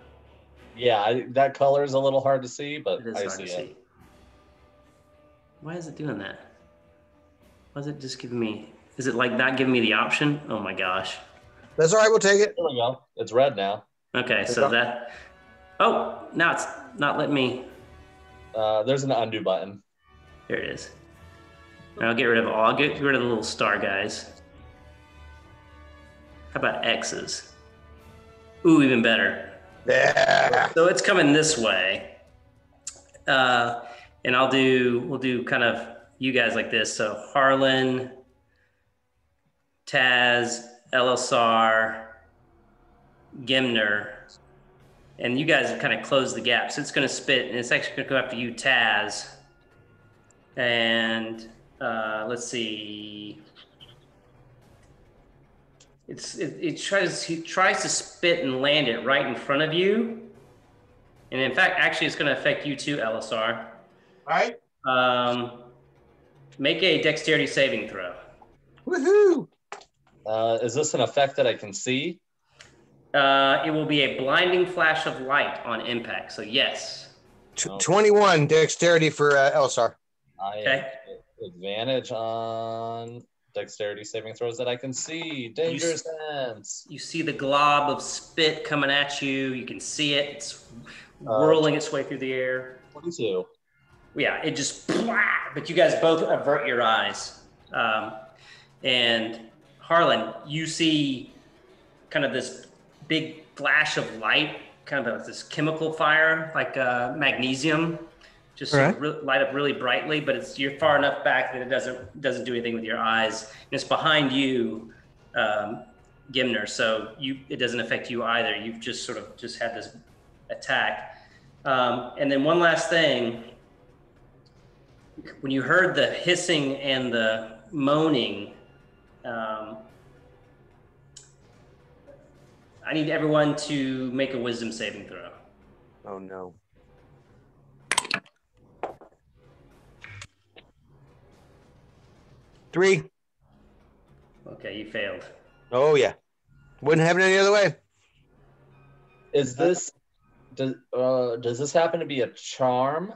Yeah, that color is a little hard to see, but It is I hard see to it. see. Why is it doing that? Why is it just giving me? Is it like not giving me the option? Oh my gosh. That's all right. We'll take it. There we go. It's red now. Okay, so that. Oh, now it's not letting me. There's an undo button. There it is. I'll get rid of all. I'll get rid of the little star guys. How about X's? Ooh, even better. Yeah. So it's coming this way. And we'll do kind of you guys like this. So Harlan, Taz, LSR, Gimner, and you guys have kind of closed the gap. So it's going to spit, and it's actually going to come after you, Taz. And let's see. It tries to spit and land it right in front of you. And in fact, actually, it's going to affect you too, LSR. All right. Make a dexterity saving throw. Woohoo! Is this an effect that I can see? It will be a blinding flash of light on impact. So yes. 21 dexterity for Elsar. I have advantage on dexterity saving throws that I can see. Danger sense. You see the glob of spit coming at you. You can see it. It's whirling its way through the air. 22. Yeah, it just, but you guys both avert your eyes. And Harlan, you see kind of this big flash of light, kind of this chemical fire, like magnesium, just sort of light up really brightly, but you're far enough back that it doesn't do anything with your eyes. And it's behind you, Gimner, so it doesn't affect you either. You've just sort of just had this attack. And then one last thing, when you heard the hissing and the moaning, I need everyone to make a wisdom saving throw. Oh no. Three. Okay, you failed. Oh yeah. Wouldn't have it any other way. Is this does this happen to be a charm?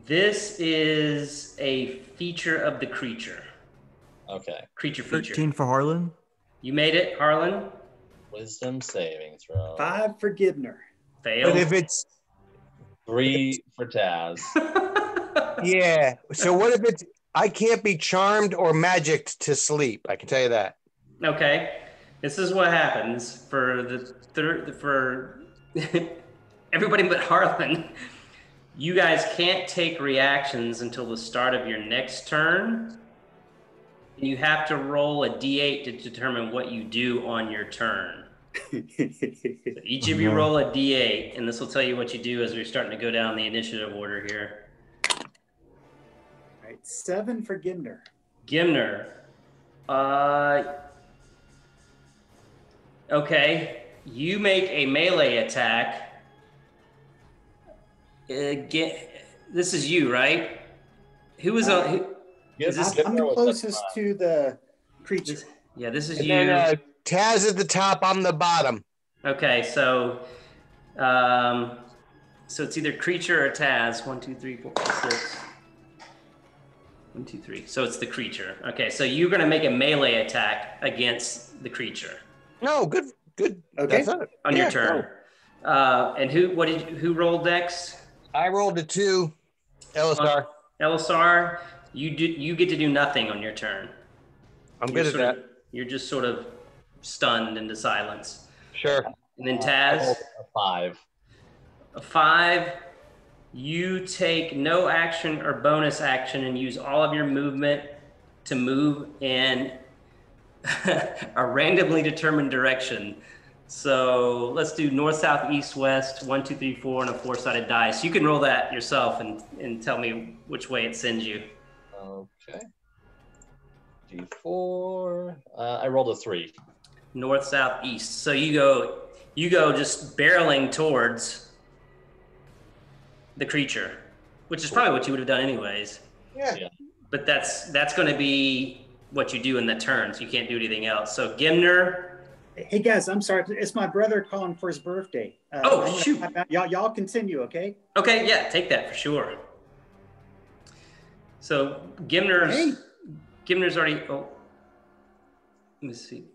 This is a feature of the creature. Okay. Creature feature. 13 for Harlan. You made it, Harlan. Wisdom saving throw. 5 for Gibner. Fail. But if it's 3 for Taz. yeah, so what if it's I can't be charmed or magicked to sleep? I can tell you that. Okay, this is what happens for for everybody but Harlan. You guys can't take reactions until the start of your next turn. You have to roll a d8 to determine what you do on your turn. So each of you roll a d8, and this will tell you what you do as we're starting to go down the initiative order here. All right, 7 for Gibner. Gimner. Okay, you make a melee attack. This is you, right? Who was on? Who, Yes, is this, I'm the closest to the creature. yeah, this is And you. then Taz at the top, I'm the bottom. Okay, so it's either creature or Taz. 1, 2, 3, 4, 5, 6. 1, 2, 3. So it's the creature. Okay, so you're gonna make a melee attack against the creature. No, good. Okay. That's it. On your turn. And who rolled next? I rolled a 2. Elisar. Elisar, you get to do nothing on your turn. I'm good at that. You're just sort of stunned into silence. Sure. And then I Taz, rolled a 5. a 5. You take no action or bonus action and use all of your movement to move in a randomly determined direction. So let's do north, south, east, west, 1, 2, 3, 4, and a 4-sided dice. You can roll that yourself and tell me which way it sends you. Okay. D4. I rolled a 3. North, south, east. So you go just barreling towards the creature, which is probably what you would have done anyways. Yeah. But that's going to be what you do in the turn, so you can't do anything else. So Gimner. Hey guys, I'm sorry. It's my brother calling for his birthday. Shoot. Y'all continue, okay? Okay, yeah, take that for sure. So Gimner's already. Oh, let me see.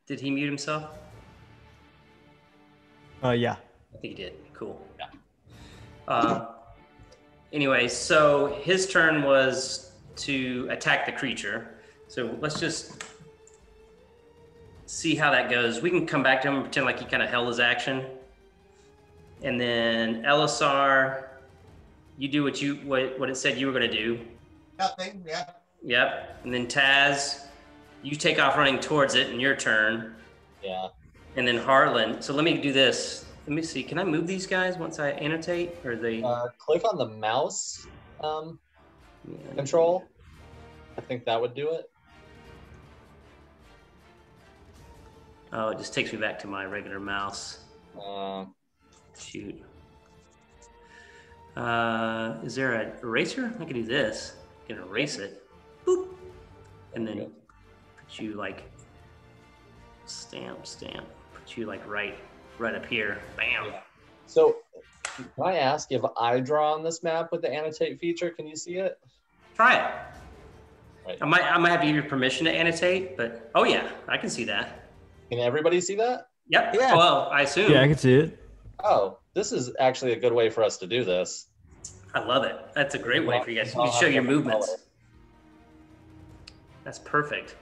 Did he mute himself? Yeah. I think he did. Cool. Yeah. Anyway, so his turn was to attack the creature. So let's just see how that goes. We can come back to him and pretend like he kind of held his action. And then Elisar, you do what it said you were going to do. Nothing. Yeah. Yep. And then Taz, you take off running towards it in your turn. Yeah. And then Harlan. So let me do this. Let me see. Can I move these guys once I annotate? Or they? Click on the mouse control. I think that would do it. Oh, it just takes me back to my regular mouse. Shoot. Is there an eraser? I can do this. I can erase it. Boop. And then put you like stamp. Put you like right up here. Bam. Yeah. So can I ask, if I draw on this map with the annotate feature, can you see it? Try it. Right. I might have to give you permission to annotate, but oh yeah, I can see that. Can everybody see that? Yep. Yeah. Well, I assume. Yeah, I can see it. Oh, this is actually a good way for us to do this. I love it. That's a great way for you guys to show your movements. That's perfect.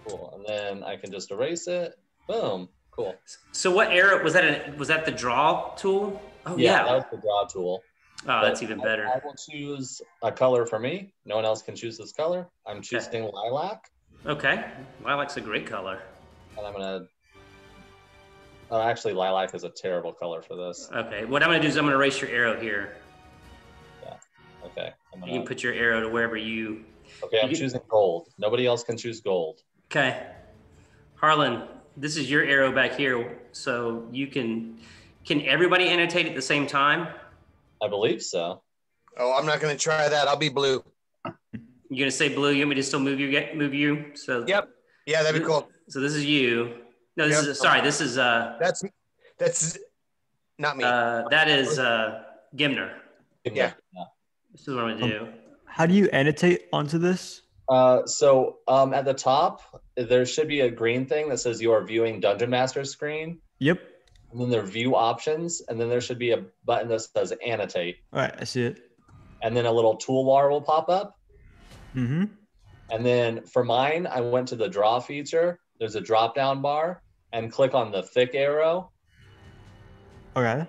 Cool. And then I can just erase it. Boom. Cool. So what arrow was that? Was that the draw tool? Oh Yeah, that was the draw tool. Oh, that's even better. I will choose a color for me. No one else can choose this color. I'm choosing lilac. Okay. Lilac's a great color. And I'm gonna. Oh, actually, lilac is a terrible color for this. Okay. What I'm gonna do is I'm gonna erase your arrow here. Yeah. Okay. You can put your arrow to wherever you. Okay, I'm choosing gold. Nobody else can choose gold. Okay. Harlan, this is your arrow back here, so you can. Can everybody annotate at the same time? I believe so. Oh, I'm not going to try that. I'll be blue. You're gonna say blue. You want me to still move you? So. Yep. Yeah, that'd be cool. So this is you. No, this is sorry. This is That's not me. that is Gimner. Yeah. This is what I'm gonna do. How do you annotate onto this? At the top, there should be a green thing that says you are viewing Dungeon Master screen. Yep. And then there are view options, and then there should be a button that says annotate. All right, I see it. And then a little toolbar will pop up. Mm-hmm. And then for mine, I went to the draw feature. There's a drop-down bar, and click on the thick arrow. Okay.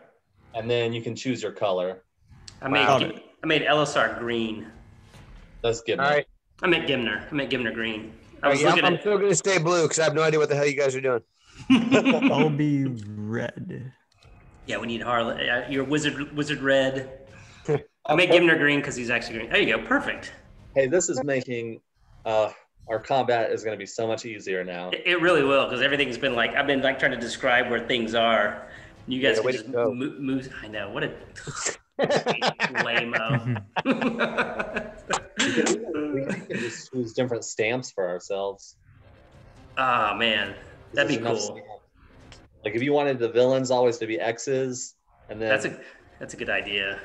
And then you can choose your color. I made LSR green. That's good. All right. I meant Gimner green. I'm still going to stay blue because I have no idea what the hell you guys are doing. I'll be red. Yeah, we need Harlan. You're wizard red. I made Gimner green because he's actually green. There you go. Perfect. Hey, this is making our combat is going to be so much easier now. It really will, because everything's been like, I've been like trying to describe where things are. You guys can just move. I know. What a lame-o. We can just use different stamps for ourselves. Ah, man. That'd be cool. Like if you wanted the villains always to be X's, and then that's a good idea.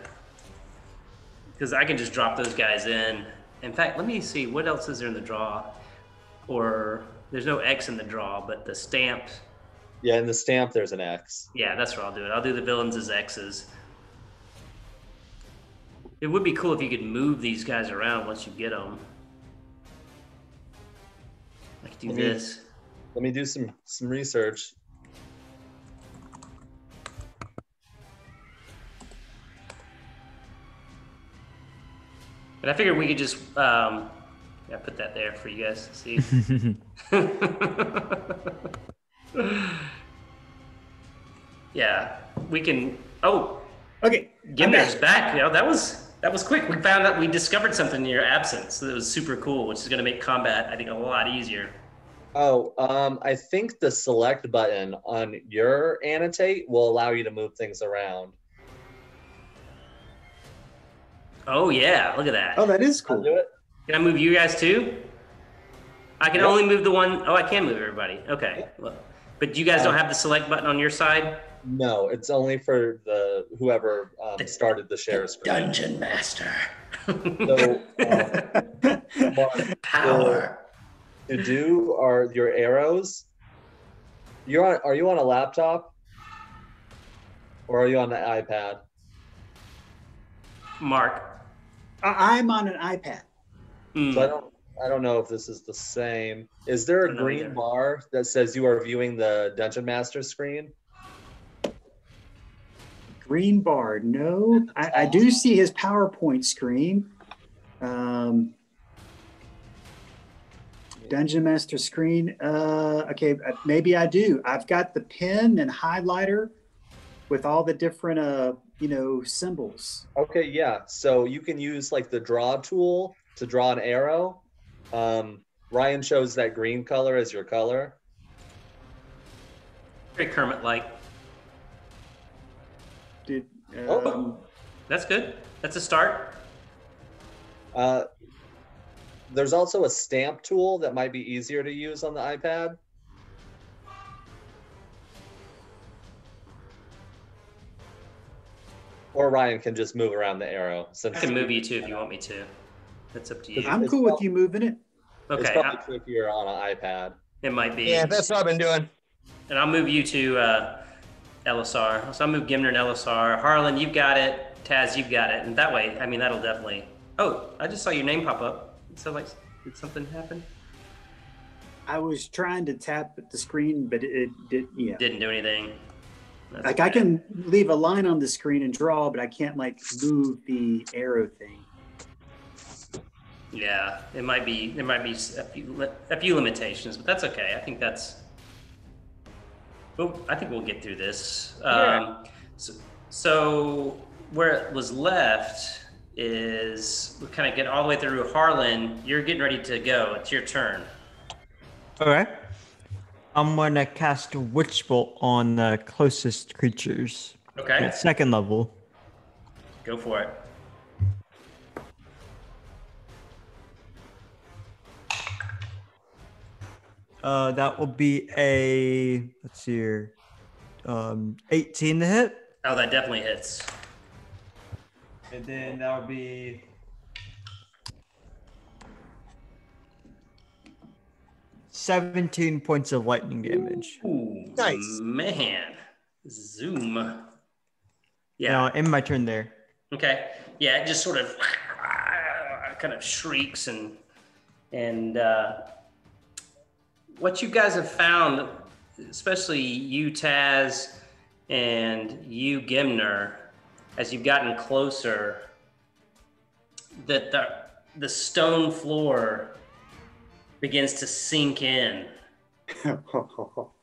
Because I can just drop those guys in. In fact, let me see what else is there in the draw. Or there's no X in the draw, but the stamps. Yeah, in the stamp there's an X. Yeah, that's where I'll do it. I'll do the villains as X's. It would be cool if you could move these guys around once you get them. I could do this. Let me do some research. But I figured we could just put that there for you guys to see. Yeah, we can. Oh, okay. Gimner's back. You know, that was quick. We found out we discovered something in your absence that was super cool, which is going to make combat, I think, a lot easier. Oh, I think the select button on your annotate will allow you to move things around. Oh yeah, look at that. Oh, that is cool. I'll do it. Can I move you guys too? I can only move the one. Oh, I can move everybody. Okay. Well, but you guys don't have the select button on your side? No, it's only for the whoever started the share screen. Dungeon Master. So, Power. To do are your arrows. Are you on a laptop? Or are you on the iPad? Mark. I'm on an iPad. So I don't know if this is the same. Is there a green bar that says you are viewing the Dungeon Master screen? Green bar, no. I do see his PowerPoint screen. Dungeon Master screen. Okay, maybe I do. I've got the pen and highlighter with all the different, symbols. Okay, yeah. So you can use like the draw tool to draw an arrow. Ryan chose that green color as your color. Very Kermit-like. That's good. That's a start. There's also a stamp tool that might be easier to use on the iPad. Or Ryan can just move around the arrow. I can move you too if you want me to. That's up to you. I'm cool with you moving it. It's Okay. probably trickier on an iPad. It might be. Yeah, that's what I've been doing. And I'll move you to LSR. So I'll move Gimner and LSR. Harlan, you've got it. Taz, you've got it. And that way, I mean, that'll definitely... Oh, I just saw your name pop up. So, like, did something happen? I was trying to tap at the screen, but it Didn't do anything. That's like okay. I can leave a line on the screen and draw, but I can't like move the arrow thing. Yeah, there might be a few limitations, but that's okay. I think that's... Well, I think we'll get through this. Yeah. So where it was left is we kind of get all the way through. Harlan, you're getting ready to go. It's your turn. Okay. I'm gonna cast Witch Bolt on the closest creatures. Okay. At second level. Go for it. That will be a, let's see here, 18 to hit. Oh, that definitely hits. And then that would be 17 points of lightning damage. Ooh, Nice. man. Zoom. Yeah. Now, end my turn there. Okay. Yeah, it just sort of kind of shrieks and what you guys have found, especially you, Taz, and you, Gimner, as you've gotten closer, that the stone floor begins to sink in.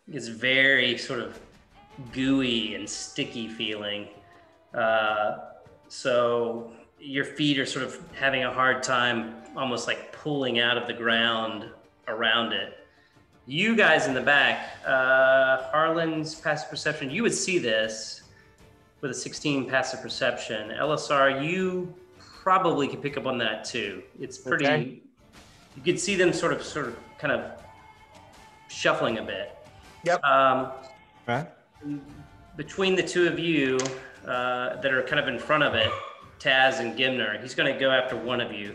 It's very sort of gooey and sticky feeling. So your feet are sort of having a hard time almost like pulling out of the ground around it. You guys in the back, Harlan's passive perception, you would see this with a 16 passive perception. LSR, you probably could pick up on that too. It's pretty, Okay. You could see them sort of kind of shuffling a bit. Yep. Right? Between the two of you that are kind of in front of it, Taz and Gimner, he's going to go after one of you.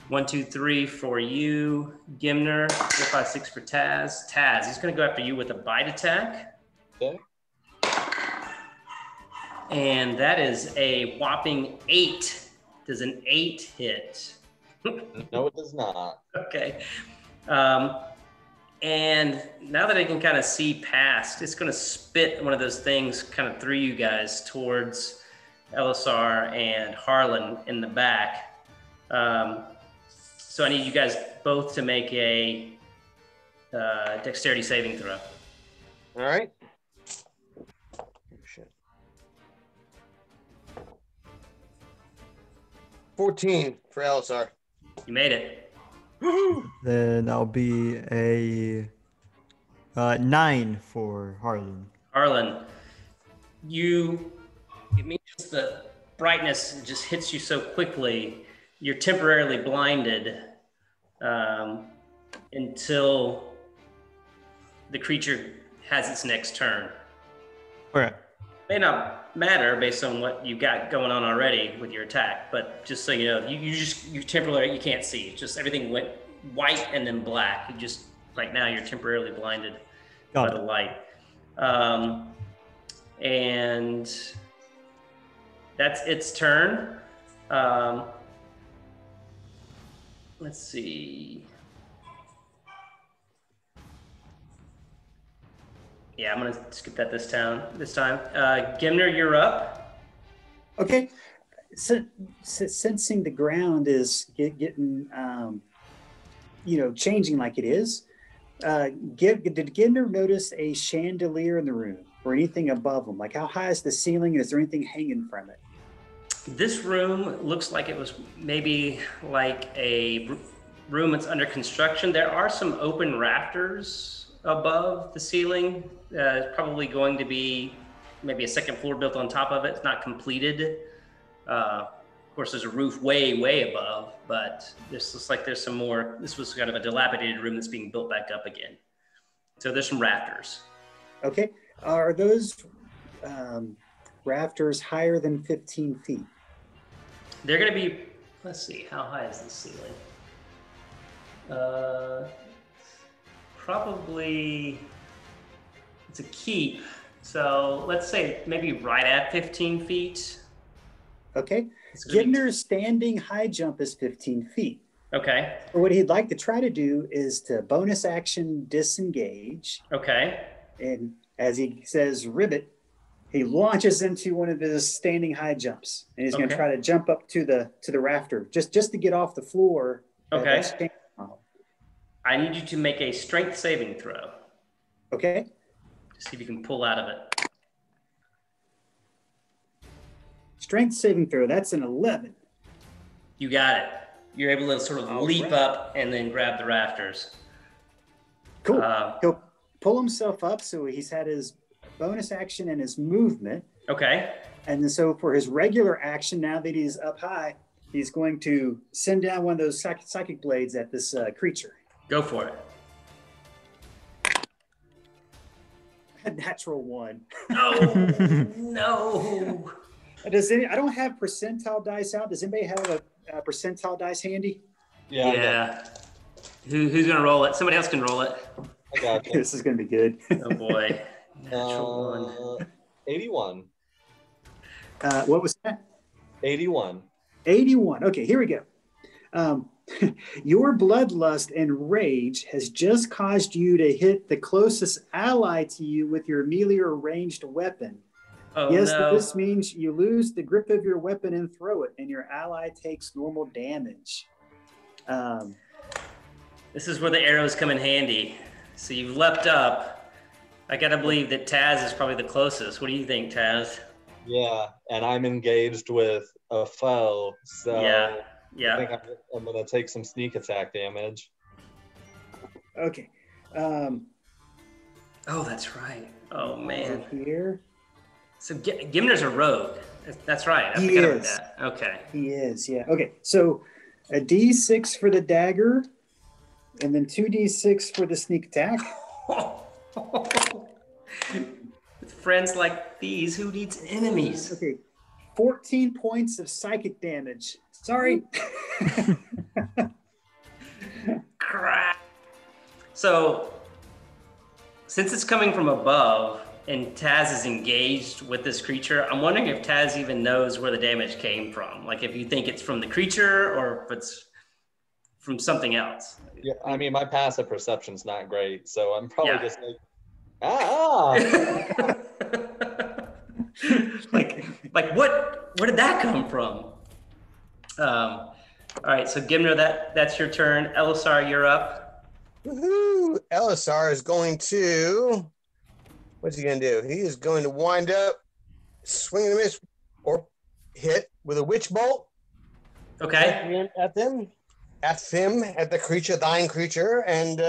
1, 2, 3 for you, Gimner. 4, 5, 6 for Taz. Taz, he's going to go after you with a bite attack. Okay. And that is a whopping 8. Does an 8 hit? No, it does not. Okay. And now that I can kind of see past, it's going to spit one of those things kind of through you guys towards LSR and Harlan in the back. So I need you guys both to make a dexterity saving throw. All right. Oh, shit. 14 for LSR. You made it. Then that'll be a 9 for Harlan. Harlan, it means just the brightness just hits you so quickly, you're temporarily blinded until the creature has its next turn. All right. May not matter based on what you've got going on already with your attack, but just so you know, you temporarily, you can't see. Just everything went white and then black. You just, right now, you're temporarily blinded by the light. And that's its turn. Let's see. Yeah, I'm gonna skip that this time. Gimner, you're up. Okay. So, sensing the ground is getting, changing like it is. Did Gimner notice a chandelier in the room or anything above him? Like, how high is the ceiling? And is there anything hanging from it? This room looks like it was maybe like a room that's under construction. There are some open rafters above the ceiling. It's probably going to be maybe a second floor built on top of it. It's not completed. Of course, there's a roof way, way above, but this looks like there's some more. This was kind of a dilapidated room that's being built back up again. So there's some rafters. Okay. Are those rafters higher than 15 feet? They're going to be, let's see, how high is the ceiling? Probably, it's a keep. So let's say maybe right at 15 feet. Okay. Gimner's standing high jump is 15 feet. Okay. But what he'd like to try to do is to bonus action disengage. Okay. And as he says, ribbit, he launches into one of his standing high jumps. And he's going to try to jump up to the rafter just to get off the floor. Okay. I need you to make a strength saving throw. Okay. To see if you can pull out of it. Strength saving throw, that's an 11. You got it. You're able to sort of leap up and then grab the rafters. Cool. He'll pull himself up, so he's had his bonus action and his movement. Okay. And then so for his regular action, now that he's up high, he's going to send down one of those psychic blades at this creature. Go for it. A natural 1. No. No. I don't have percentile dice out. Does anybody have a percentile dice handy? Yeah. Who's gonna roll it? Somebody else can roll it. I got you. This is gonna be good. Oh boy. Natural one. 81. What was that? 81. 81. Okay, here we go. Your bloodlust and rage has just caused you to hit the closest ally to you with your melee or ranged weapon. Oh, Yes, no. this means you lose the grip of your weapon and throw it, and your ally takes normal damage. This is where the arrows come in handy. So you've leapt up. I gotta believe that Taz is probably the closest. What do you think, Taz? Yeah, and I'm engaged with a foe, so Yeah. I think I'm gonna take some sneak attack damage. Okay. Oh, that's right. Oh man. Here. So Gimner's a rogue. That's right. I He forgot about is. that. Okay. He is, yeah. Okay, so a D6 for the dagger, and then 2D6 for the sneak attack. With friends like these, who needs enemies? Okay, 14 points of psychic damage. Sorry. Crap. So, since it's coming from above and Taz is engaged with this creature, I'm wondering if Taz even knows where the damage came from. Like if you think it's from the creature or if it's from something else. Yeah, I mean, my passive perception's not great, so I'm probably Yeah. just like, like what? Where did that come from? All right, so Gimner, that's your turn. Elisar, you're up. Woohoo! Elisar is going to. What's he going to do? He is going to wind up, swing and miss, or hit with a witch bolt. Okay. At them, at the creature, dying creature, and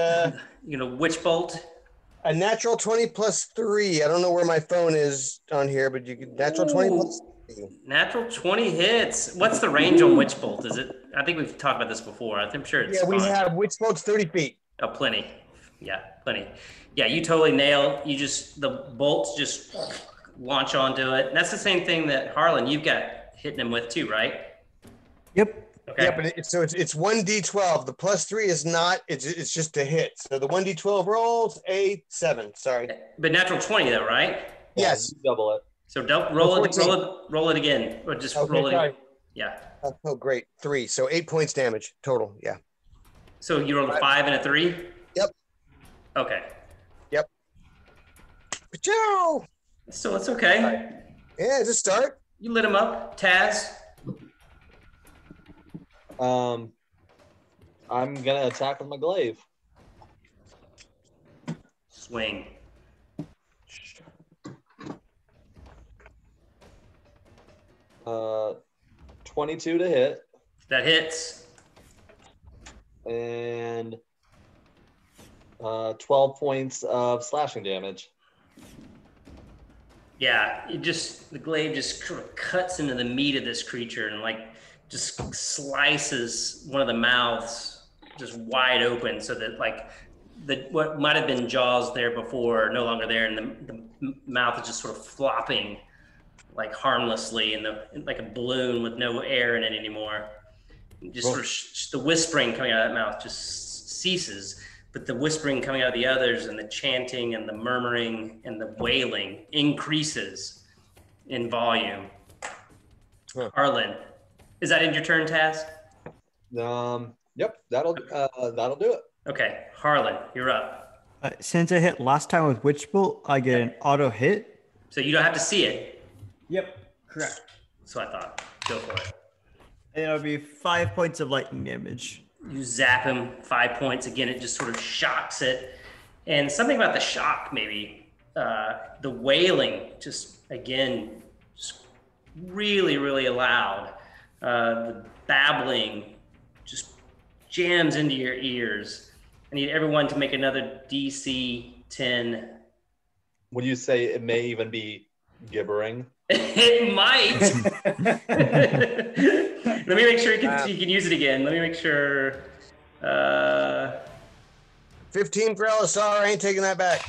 Witch bolt. a natural 20 plus 3. I don't know where my phone is on here, but you can natural 20 plus 3. Natural 20 hits. What's the range on Witch Bolt? Is it? I think we've talked about this before. I'm sure it's. Yeah, we fine. have witch bolts 30 feet. Oh, plenty. Yeah, plenty. Yeah, you totally nail. The bolts just launch onto it. And that's the same thing that Harlan, you've got hitting him with too, right? Yep. Okay. Yeah, but it's 1d12. The plus 3 is not. It's just a hit. So the 1d12 rolls a 7. Sorry. But natural 20 though, right? Yes. double it. So don't roll it again, or just Okay, roll it. sorry. Yeah. Oh, great. 3. So 8 points damage total. Yeah. So you rolled a 5 and a 3. Yep. Okay. Yep. Pachow! So it's okay. Yeah, just start. You lit him up, Taz. I'm gonna attack with my glaive. Swing. 22 to hit, That hits. and 12 points of slashing damage. Yeah, the glaive just sort of cuts into the meat of this creature and just slices one of the mouths just wide open, so that what might have been jaws there before are no longer there, and the mouth is just sort of flopping harmlessly like a balloon with no air in it anymore. Just sort of the whispering coming out of that mouth just ceases, but the whispering coming out of the others and the chanting and the murmuring and the wailing increases in volume. Huh. Arlen, is that in your turn, Taz? Yep, that'll do it. Okay, Harlan, you're up. Since I hit last time with Witch Bolt, I get an auto hit. So you don't have to see it. Yep, correct. So I thought, go for it. And it'll be 5 points of lightning damage. You zap him 5 points. Again, it just sort of shocks it. And something about the shock, maybe, the wailing, just really, really loud. The babbling just jams into your ears. I need everyone to make another DC 10. Would you say it may even be gibbering? It might. Let me make sure you can use it again. Let me make sure. 15 for Elisar. I ain't taking that back.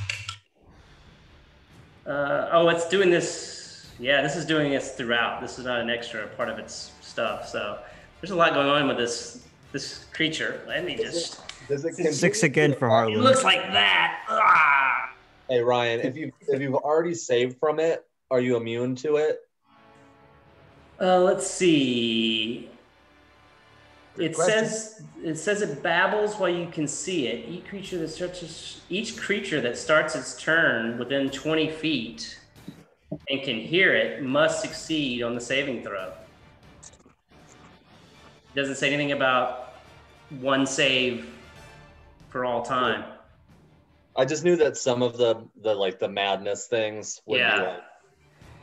It's doing this. Yeah, this is doing this throughout. This is not an extra part of its stuff. So there's a lot going on with this creature. Let me just. Does it 6 again for It Harlan. looks like that. Ah! Hey Ryan, if you've already saved from it, are you immune to it? Let's see. Good It question. says it babbles while you can see it. Each creature that starts its turn within 20 feet and can hear it must succeed on the saving throw. It doesn't say anything about one save for all time. I just knew that some of the madness things would be like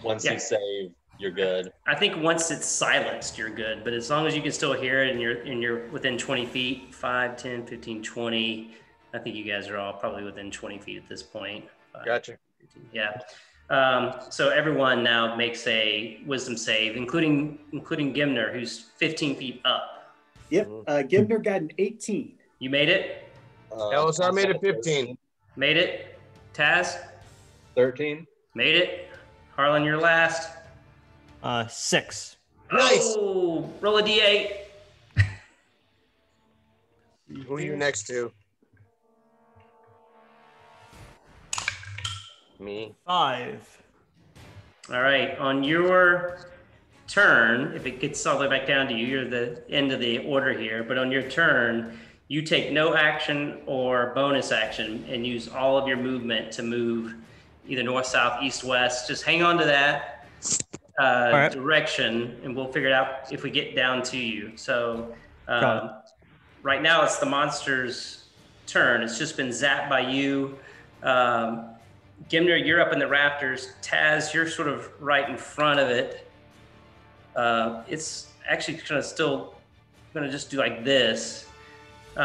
once you save, you're good. I think once it's silenced, you're good. But as long as you can still hear it and you're within 20 feet, 5, 10, 15, 20, I think you guys are all probably within 20 feet at this point. Gotcha. 15, yeah. So everyone now makes a wisdom save, including Gimner, who's 15 feet up. Yep. Gibner got an 18. You made it? Elazar made a 15. Made it? Taz? 13. Made it? Harlan, you're last. 6. Nice. Oh, roll a d8. Who are you next to? Me. 5. All right, on your turn, if it gets all the way back down to you, you're the end of the order here, but on your turn, you take no action or bonus action and use all of your movement to move either north, south, east, west. Just hang on to that direction and we'll figure it out if we get down to you. So right now it's the monster's turn. It's just been zapped by you. Gimner, you're up in the rafters. Taz, you're sort of right in front of it. It's actually kind of still going to just do like this. It's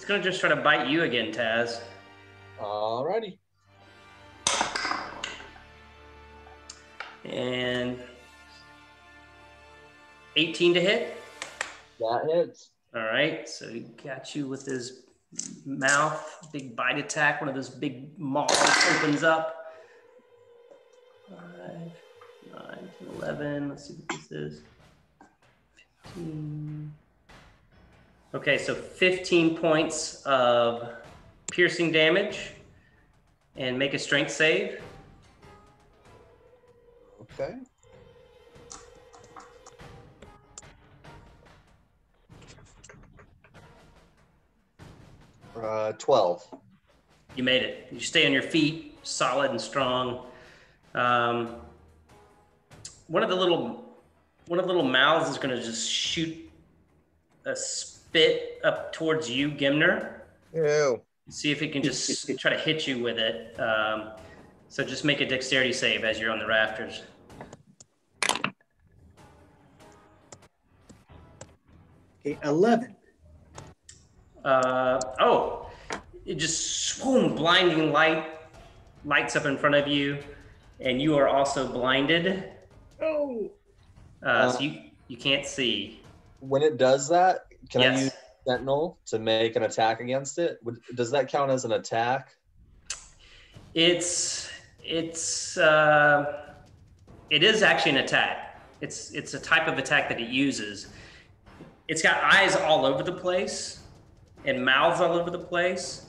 going to just try to bite you again, Taz. Alrighty. And 18 to hit. That hits. All right, so he got you with his mouth, big bite attack. One of those big maws opens up. 5, 9, 10, 11. Let's see what this is. 15. Okay, so 15 points of piercing damage, and make a strength save. Okay. Uh, 12. You made it. You stay on your feet, solid and strong. One of the little mouths is going to just shoot a spit up towards you, Gimner. Ew. See if it can just try to hit you with it. So just make a dexterity save as you're on the rafters. Okay, 11. It just swoon, blinding lights up in front of you, and you are also blinded. Oh. So you can't see. When it does that, can I Yes. use Sentinel to make an attack against it? Does that count as an attack? It is actually an attack. It's a type of attack that it uses. It's got eyes all over the place and mouths all over the place.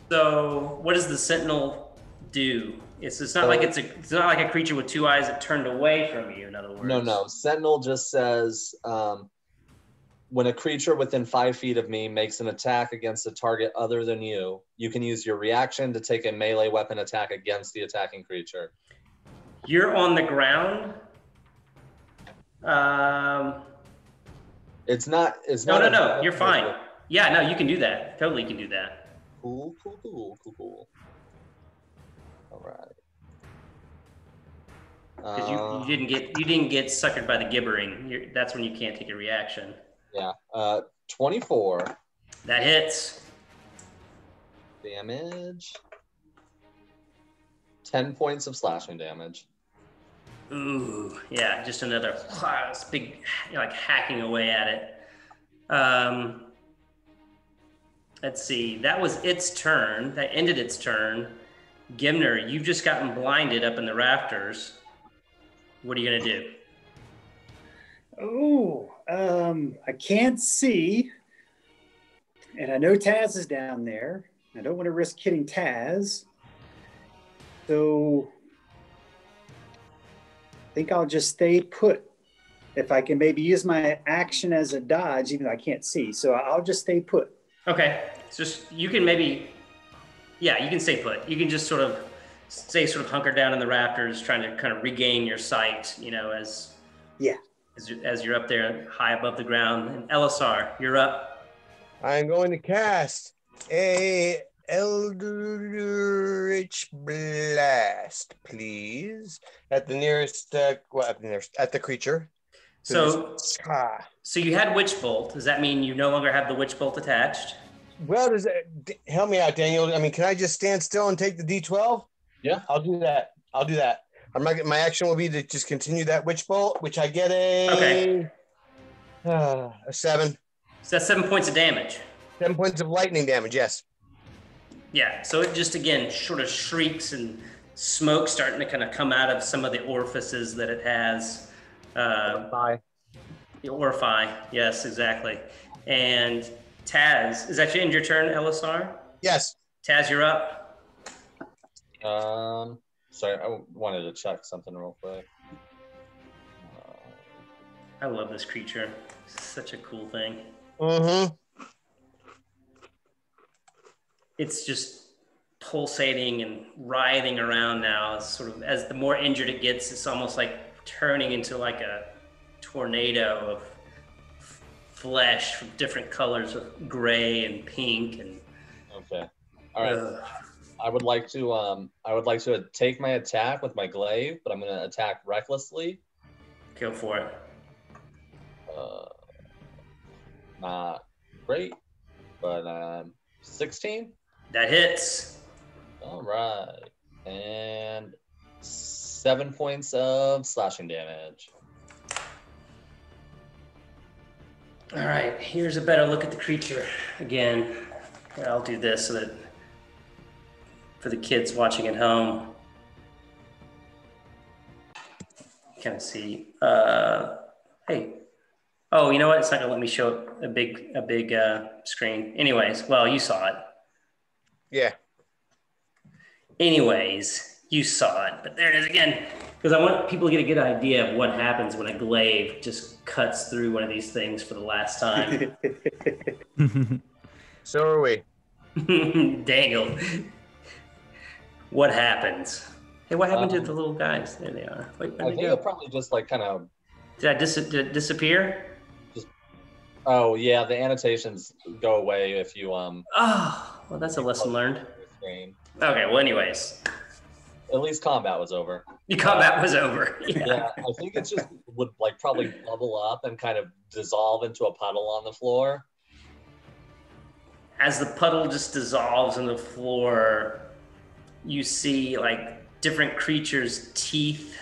So what does the Sentinel do? It's not like it's not like a creature with two eyes that turned away from you. In other words, No. Sentinel just says when a creature within 5 feet of me makes an attack against a target other than you, you can use your reaction to take a melee weapon attack against the attacking creature. You're on the ground. It's not. No. You're fine. Yeah, no, you can do that. Totally can do that. Cool. All right. Because you didn't get suckered by the gibbering. That's when you can't take a reaction. Yeah. 24. That hits. Damage. 10 points of slashing damage. Ooh, yeah, just another big, like hacking away at it. Let's see. That was its turn. That ended its turn. Gimner, you've just gotten blinded up in the rafters. What are you gonna do? Oh, I can't see, And I know Taz is down there. I don't want to risk hitting Taz. So I think I'll just stay put. If I can maybe use my action as a dodge, even though I can't see. So I'll just stay put. Okay. It's just, you can maybe, yeah, you can stay put. You can just sort of stay sort of hunkered down in the rafters, trying to kind of regain your sight, you know, as you're up there high above the ground. And Elisar, you're up. I'm going to cast a Eldritch Blast, please, at the nearest, at the creature. So you had Witch Bolt. Does that mean you no longer have the Witch Bolt attached? Well, help me out, Daniel. I mean, can I just stand still and take the D12? Yeah, I'll do that. My action will be to just continue that Witch Bolt, which I get a 7. So that's 7 points of damage. 7 points of lightning damage, yes. Yeah, so it just, again, sort of shrieks and smoke starting to kind of come out of some of the orifices that it has. Bye. The Orify, yes, exactly. And Taz, is that your end your turn, Elisar? Yes. Taz, you're up. Sorry, I wanted to check something real quick. I love this creature. It's such a cool thing. Mm-hmm. It's just pulsating and writhing around now. It's sort of, as the more injured it gets, it's almost like turning into like a tornado of flesh from different colors of gray and pink and. Okay. All right. I would like to take my attack with my glaive, but I'm going to attack recklessly. Go for it. Not great, but 16. That hits. All right, and 7 points of slashing damage. All right, here's a better look at the creature again. I'll do this so that for the kids watching at home, kind of see. Hey, oh, you know what? It's not gonna let me show a big screen. Anyways, well, you saw it. Yeah. Anyways, you saw it, but there it is again. Because I want people to get a good idea of what happens when a glaive just cuts through one of these things for the last time. So are we. Dangle. What happens? Hey, what happened to the little guys? There they are. Wait, I think it'll probably just like kind of. Did it disappear? Oh yeah, the annotations go away if you Oh, well, that's a lesson learned. Okay. Well, anyways. At least combat was over. The combat was over. Yeah, I think it just would like probably bubble up and kind of dissolve into a puddle on the floor. As the puddle just dissolves on the floor, you see like different creatures' teeth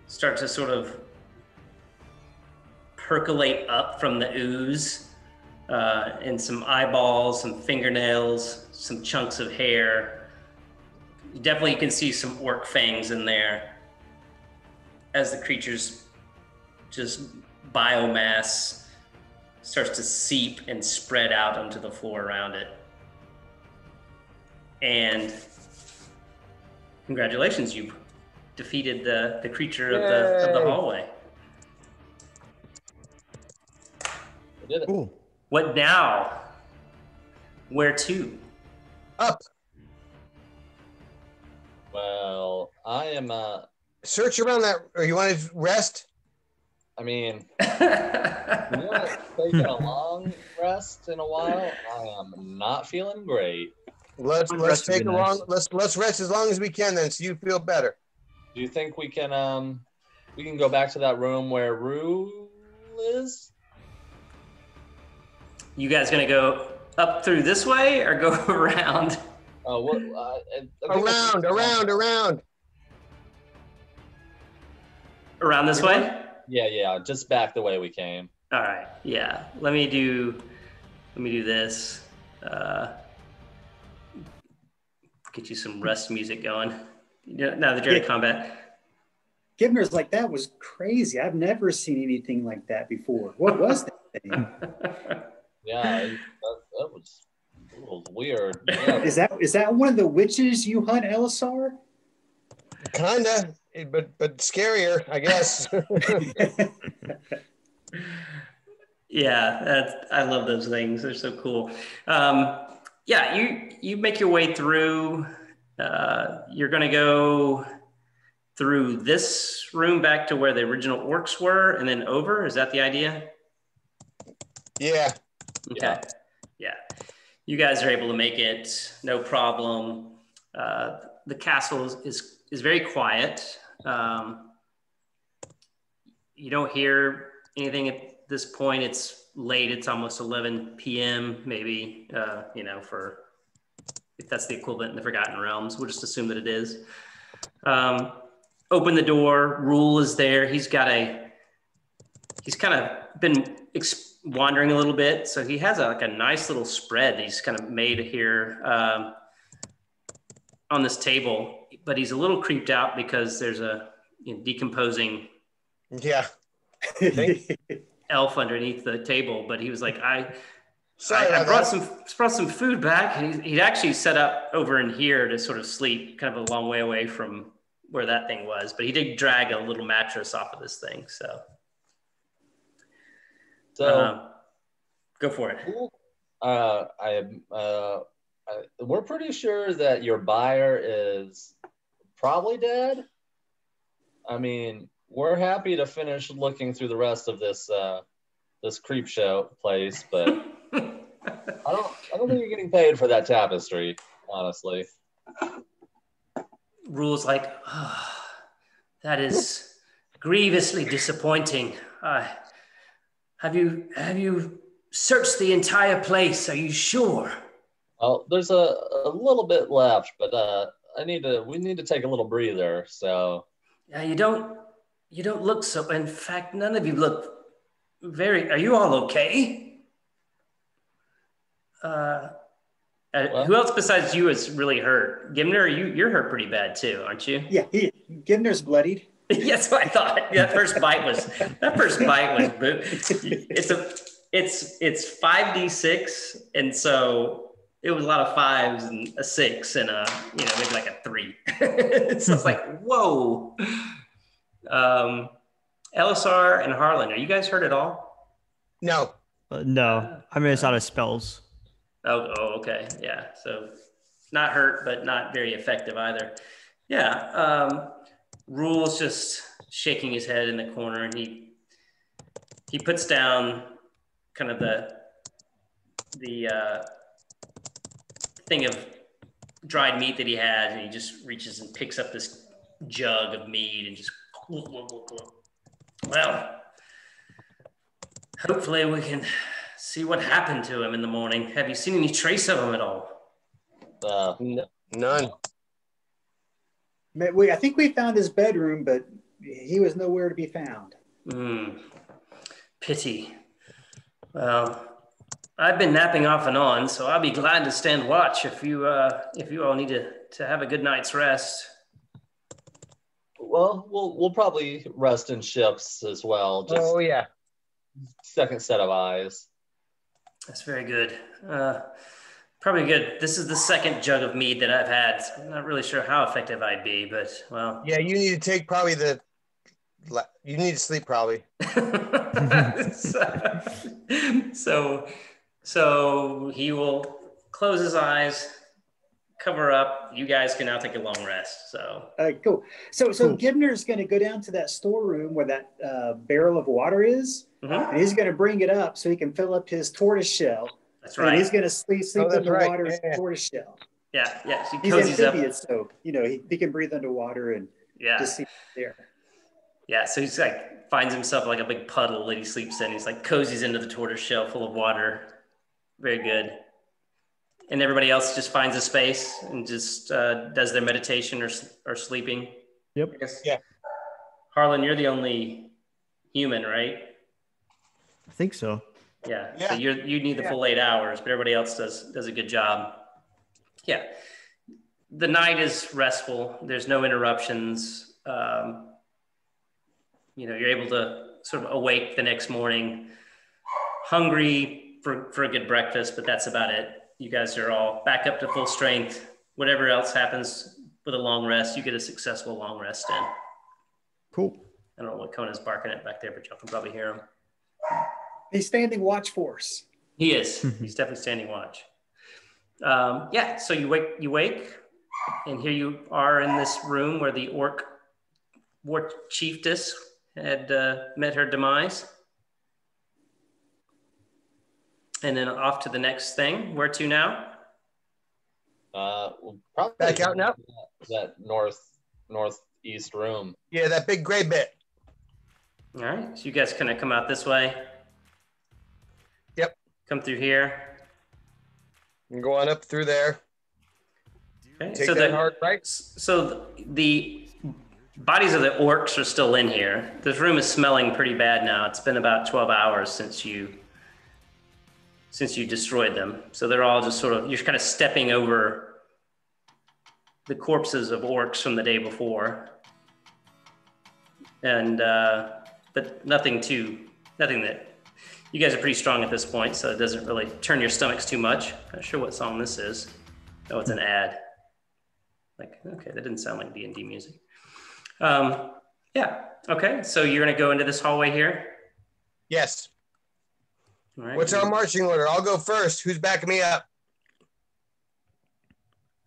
start to sort of percolate up from the ooze, and some eyeballs, some fingernails, some chunks of hair. You definitely can see some orc fangs in there as the creature's just biomass starts to seep and spread out onto the floor around it. And congratulations, you've defeated the creature of the hallway. I did it. Cool. What now? Where to? Up. Well, I am. Search around that, or you want to rest? I mean, you know, taking a long rest in a while. I am not feeling great. Let's take a long. Let's rest as long as we can, then, so you feel better. Do you think we can go back to that room where Rue is? You guys gonna go up through this way or go around? Oh, what? Around. Around this way? Yeah, just back the way we came. All right, yeah. Let me do this. Get you some rest music going. Now that you're in combat. Givner's like, that was crazy. I've never seen anything like that before. What was that thing? Yeah, That was a little weird. Yeah. Is that one of the witches you hunt, Elisar? Kinda, but scarier, I guess. Yeah, I love those things. They're so cool. Yeah, you make your way through. You're going to go through this room back to where the original orcs were, and then over. Is that the idea? Yeah. Okay. Yeah. You guys are able to make it, no problem. The castle is very quiet. You don't hear anything at this point. It's late. It's almost 11 p.m. maybe, for if that's the equivalent in the Forgotten Realms. We'll just assume that it is. Open the door. Rule is there. He's kind of been wandering a little bit. So he has a nice little spread he's kind of made here on this table, but he's a little creeped out because there's a decomposing elf underneath the table. But he was like, I brought some food back. And he'd actually set up over in here to sort of sleep, kind of a long way away from where that thing was. But he did drag a little mattress off of this thing. So go for it. We're pretty sure that your buyer is probably dead. I mean, we're happy to finish looking through the rest of this creep show place, but I don't think you're getting paid for that tapestry, honestly. Rule's like, that is grievously disappointing. Have you searched the entire place? Are you sure? Well, there's a little bit left, but we need to take a little breather. So yeah, you don't look so. In fact, none of you look very. Are you all okay? Who else besides you is really hurt? Gimner, you're hurt pretty bad too, aren't you? Yeah, Gimner's bloodied. Yes, what I thought. That first bite was it's 5d6, and so it was a lot of 5s and a 6 and maybe like a 3. So it's like, whoa. Elisar and Harlan, are you guys hurt at all? No. No. I mean, it's out of spells. Oh, okay. Yeah. So not hurt, but not very effective either. Yeah. Rule's just shaking his head in the corner, and he puts down kind of the thing of dried meat that he had, and he just reaches and picks up this jug of mead and just, well, hopefully we can see what happened to him in the morning. Have you seen any trace of him at all? None. I think we found his bedroom, but he was nowhere to be found. Pity. Well, I've been napping off and on, so I'll be glad to stand watch if you all need to have a good night's rest. Well, we'll probably rest in shifts as well. Just second set of eyes. That's very good. Probably good. This is the second jug of mead that I've had. So I'm not really sure how effective I'd be, but well. Yeah, you need to take you need to sleep probably. So he will close his eyes, cover up. You guys can now take a long rest. So cool. So Gibner's going to go down to that storeroom where that barrel of water is, and he's going to bring it up so he can fill up his tortoise shell. That's right. And he's going to sleep in the water in tortoise shell. Yeah. So he's amphibious, so he can breathe underwater and just sleep there. Yeah, so he's like finds himself like a big puddle that he sleeps in. He's like cozies into the tortoise shell full of water. Very good. And everybody else just finds a space and just does their meditation or sleeping. Yep. Yeah. Harlan, you're the only human, right? I think so. Yeah. So you need the full 8 hours, but everybody else does a good job. Yeah. The night is restful. There's no interruptions. You're able to sort of awake the next morning, hungry, for a good breakfast, but that's about it. You guys are all back up to full strength. Whatever else happens with a long rest, you get a successful long rest in. Cool. I don't know what Conan's barking at back there, but y'all can probably hear him. He's standing watch for us. He is. He's definitely standing watch. Yeah, so you wake, and here you are in this room where the orc war chiefess had met her demise. And then off to the next thing. Where to now? We'll probably Back out now? That northeast room. Yeah, that big gray bit. All right, so you guys kind of come out this way. Yep. Come through here. And go on up through there. Okay. Take that hard right. So the bodies of the orcs are still in here. This room is smelling pretty bad now. It's been about 12 hours since you destroyed them. So they're all just you're kind of stepping over the corpses of orcs from the day before. And, but nothing that, you guys are pretty strong at this point, so it doesn't really turn your stomachs too much. Not sure what song this is. Oh, it's an ad. Like, okay, that didn't sound like D&D music. Yeah, okay, so you're gonna go into this hallway here? Yes. All right. What's our marching order? I'll go first. Who's backing me up?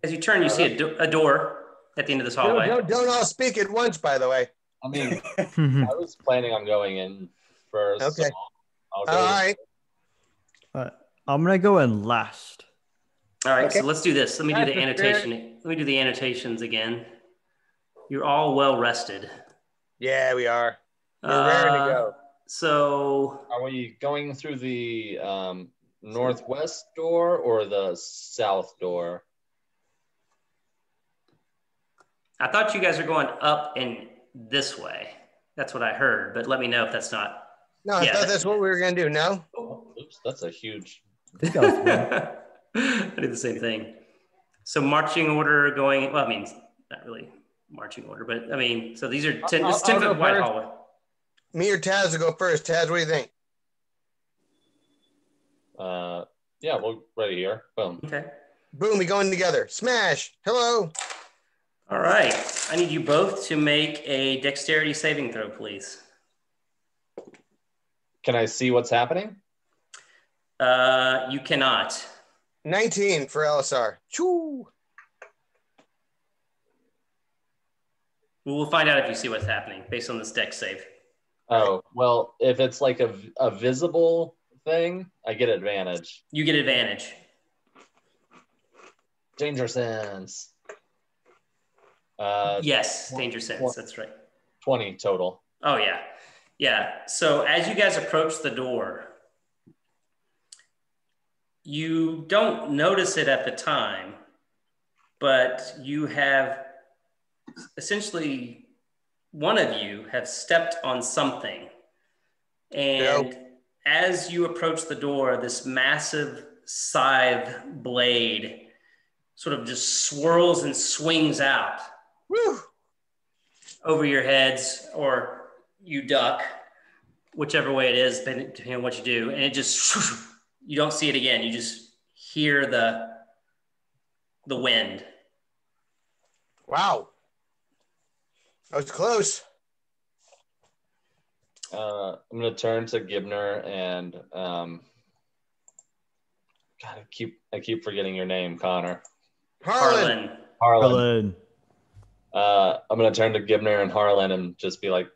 As you turn, you see a door at the end of this hallway. Don't all speak at once, by the way. I mean, I was planning on going in first. Okay. So I'll go All right. I'm gonna go in last. All right, Okay. so let's do this. Let me do the That's annotation. Let me do the annotations again. You're all well rested. Yeah, we are. We're raring to go. So Are we going through the northwest door or the south door? I thought you guys are going up and this way. That's what I heard, but let me know if that's not. No, I thought that's what we were going to do. No? Oh, oops, that's a huge. I think that was fun. I did the same thing. So marching order going, well, I mean, not really marching order, but I mean, so these are 10, this 10 I'll foot go wide first. hallway. Me or Taz will go first. Taz, what do you think? Yeah, we're ready here. Boom. Okay. Boom, we going together. Smash. Hello. All right. I need you both to make a dexterity saving throw, please. Can I see what's happening? You cannot. 19 for LSR. Choo. We'll find out if you see what's happening based on this dex save. Oh, well, if it's like a visible thing, I get advantage. You get advantage. Danger sense. Yes, danger sense. That's right. 20 total. Oh, yeah. Yeah. So as you guys approach the door, you don't notice it at the time, but you have essentially, one of you have stepped on something. And as you approach the door, this massive scythe blade sort of just swirls and swings out. Woo. Over your heads, or you duck, whichever way it is, depending on what you do. And it just, you don't see it again. You just hear the wind. Wow. That was close. I'm going to turn to Gibner and God, I keep forgetting your name, Connor. Harlan. Harlan. I'm going to turn to Gibner and Harlan and just be like,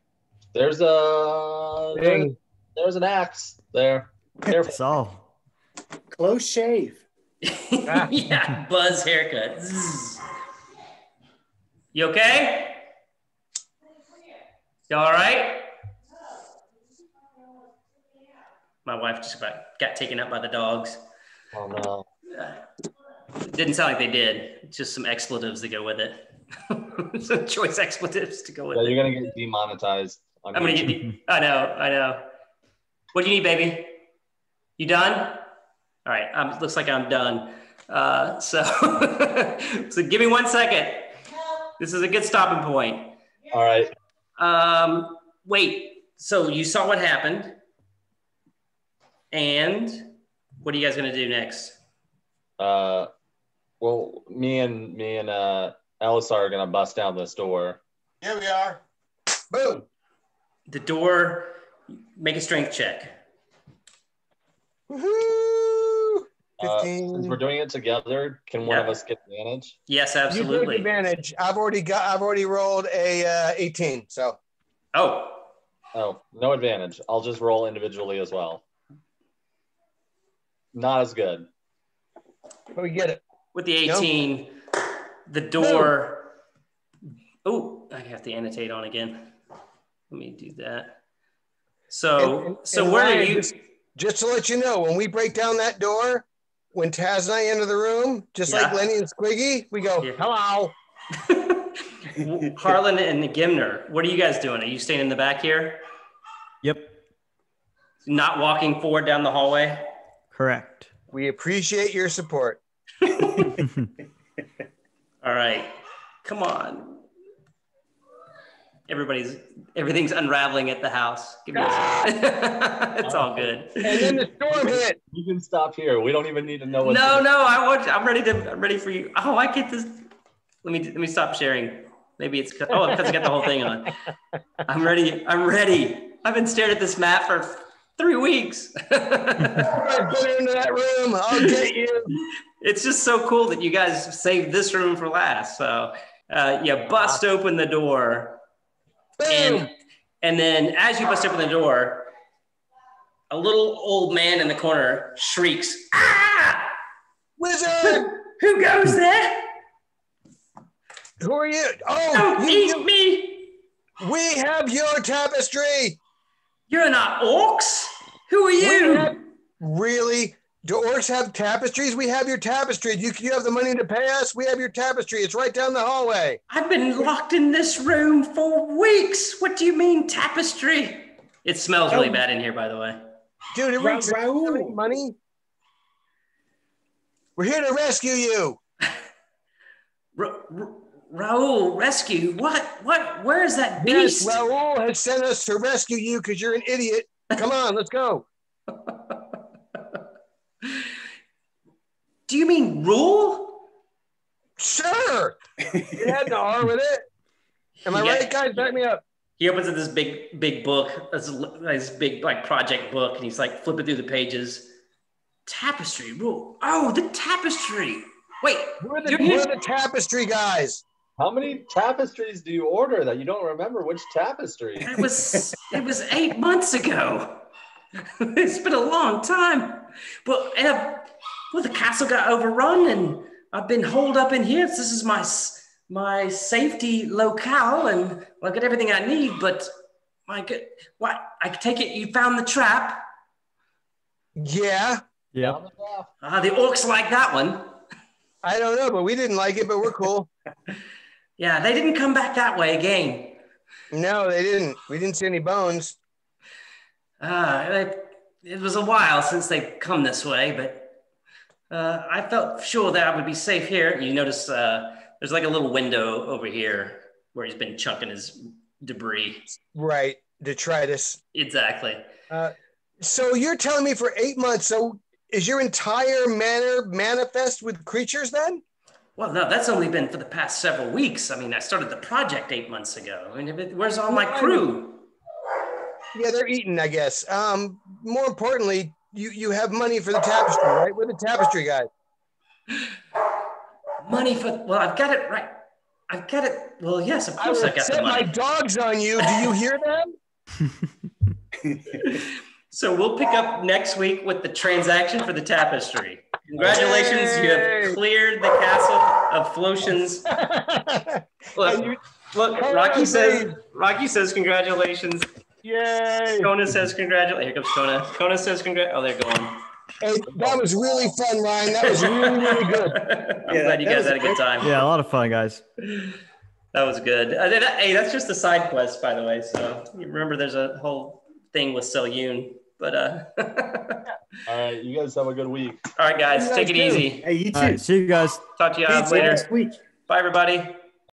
there's an axe there. Careful. That's all. Close shave. Yeah, buzz haircut. Zzz. You okay? You all right? My wife just got taken out by the dogs. Oh, no. It didn't sound like they did. Just some expletives to go with it. Some choice expletives to go with Yeah, it. you're going to get demonetized. I'm going to get I know. What do you need, baby? You done? All right, looks like I'm done. So give me 1 second. This is a good stopping point. All right. Wait, so you saw what happened, and What are you guys gonna do next? Well, me and Elisar are gonna bust down this door. Here we are. Boom. The door. Make a strength check. Woohoo! 15. Since we're doing it together, can one of us get advantage? Yes, You absolutely. take advantage. I've already rolled a 18. So. Oh, No advantage. I'll just roll individually as well. Not as good. But we get it. with the 18, the door. Oh, I have to annotate on again. Let me do that. So, where are you? Just to let you know, when we break down that door, when Taz and I enter the room, just like Lenny and Squiggy, we go, hello. Harlan and Gimner, what are you guys doing? Are you staying in the back here? Yep. Not walking forward down the hallway? Correct. We appreciate your support. All right. Come on. Everything's unraveling at the house. Give me a second. It's all good. And then the storm hit. You can stop here. We don't even need to know what. I'm ready for you. Oh, I get this. Let me stop sharing. Maybe it's because I got the whole thing on. I'm ready. I've been staring at this map for 3 weeks. Get into that room. I'll get you. It's just so cool that you guys saved this room for last. So you bust open the door. Boom. And then as you bust open the door, a little old man in the corner shrieks, "Ah! Wizard! Who goes there? Who are you? Oh, Don't eat me! We have your tapestry. You're not orcs. Who are you?" Really? Do orcs have tapestries? We have your tapestry. You have the money to pay us? We have your tapestry. It's right down the hallway. I've been locked in this room for weeks. What do you mean tapestry? It smells really bad in here, by the way. Dude, Raul, money. We're here to rescue you. Raul, rescue? What? Where is that beast? Yes, Raul has sent us to rescue you because you're an idiot. Come on, let's go. Do you mean rule? Sure. You had an R with it. Am I right, guys? Back me up. He opens up this big book, this big project book, and he's like flipping through the pages. Tapestry rule. Oh, the tapestry. Wait, we're the tapestry guys. How many tapestries do you order that you don't remember which tapestry? It was 8 months ago. It's been a long time. But the castle got overrun, and I've been holed up in here. This is my safety locale, and I got everything I need. But what? I take it you found the trap. Yeah. Yeah. The orcs like that one. I don't know, but we didn't like it, but we're cool. Yeah, they didn't come back that way again. No, they didn't. We didn't see any bones. It was a while since they've come this way, but I felt sure that I would be safe here. You notice there's like a little window over here where he's been chunking his debris. Right, detritus. Exactly. So you're telling me for 8 months, so is your entire manor manifest with creatures then? Well, no, that's only been for the past several weeks. I mean, I started the project 8 months ago. I mean, where's all my crew? Yeah, they're eating, I guess. More importantly, you have money for the tapestry, right? We're the tapestry guys. Money well, I've got it right. I've got it. Well, yes, of course I've got the money. I set my dogs on you. Do you hear them? So we'll pick up next week with the transaction for the tapestry. Congratulations, you have cleared the castle of Floshin's. Look, Rocky says congratulations. Yay! Kona says congratulations. Here comes Kona. Kona says congratulations. Oh, they're going. Hey, that was really fun, Ryan. That was really, really good. I'm glad you guys had a good time. Yeah, a lot of fun, guys. That was good. Hey, that's just a side quest, by the way. So you remember there's a whole thing with Selyun. But all right, you guys have a good week. All right, guys, take it easy. Hey, you too. All right, see you guys. Talk to you later. Next week. Bye, everybody.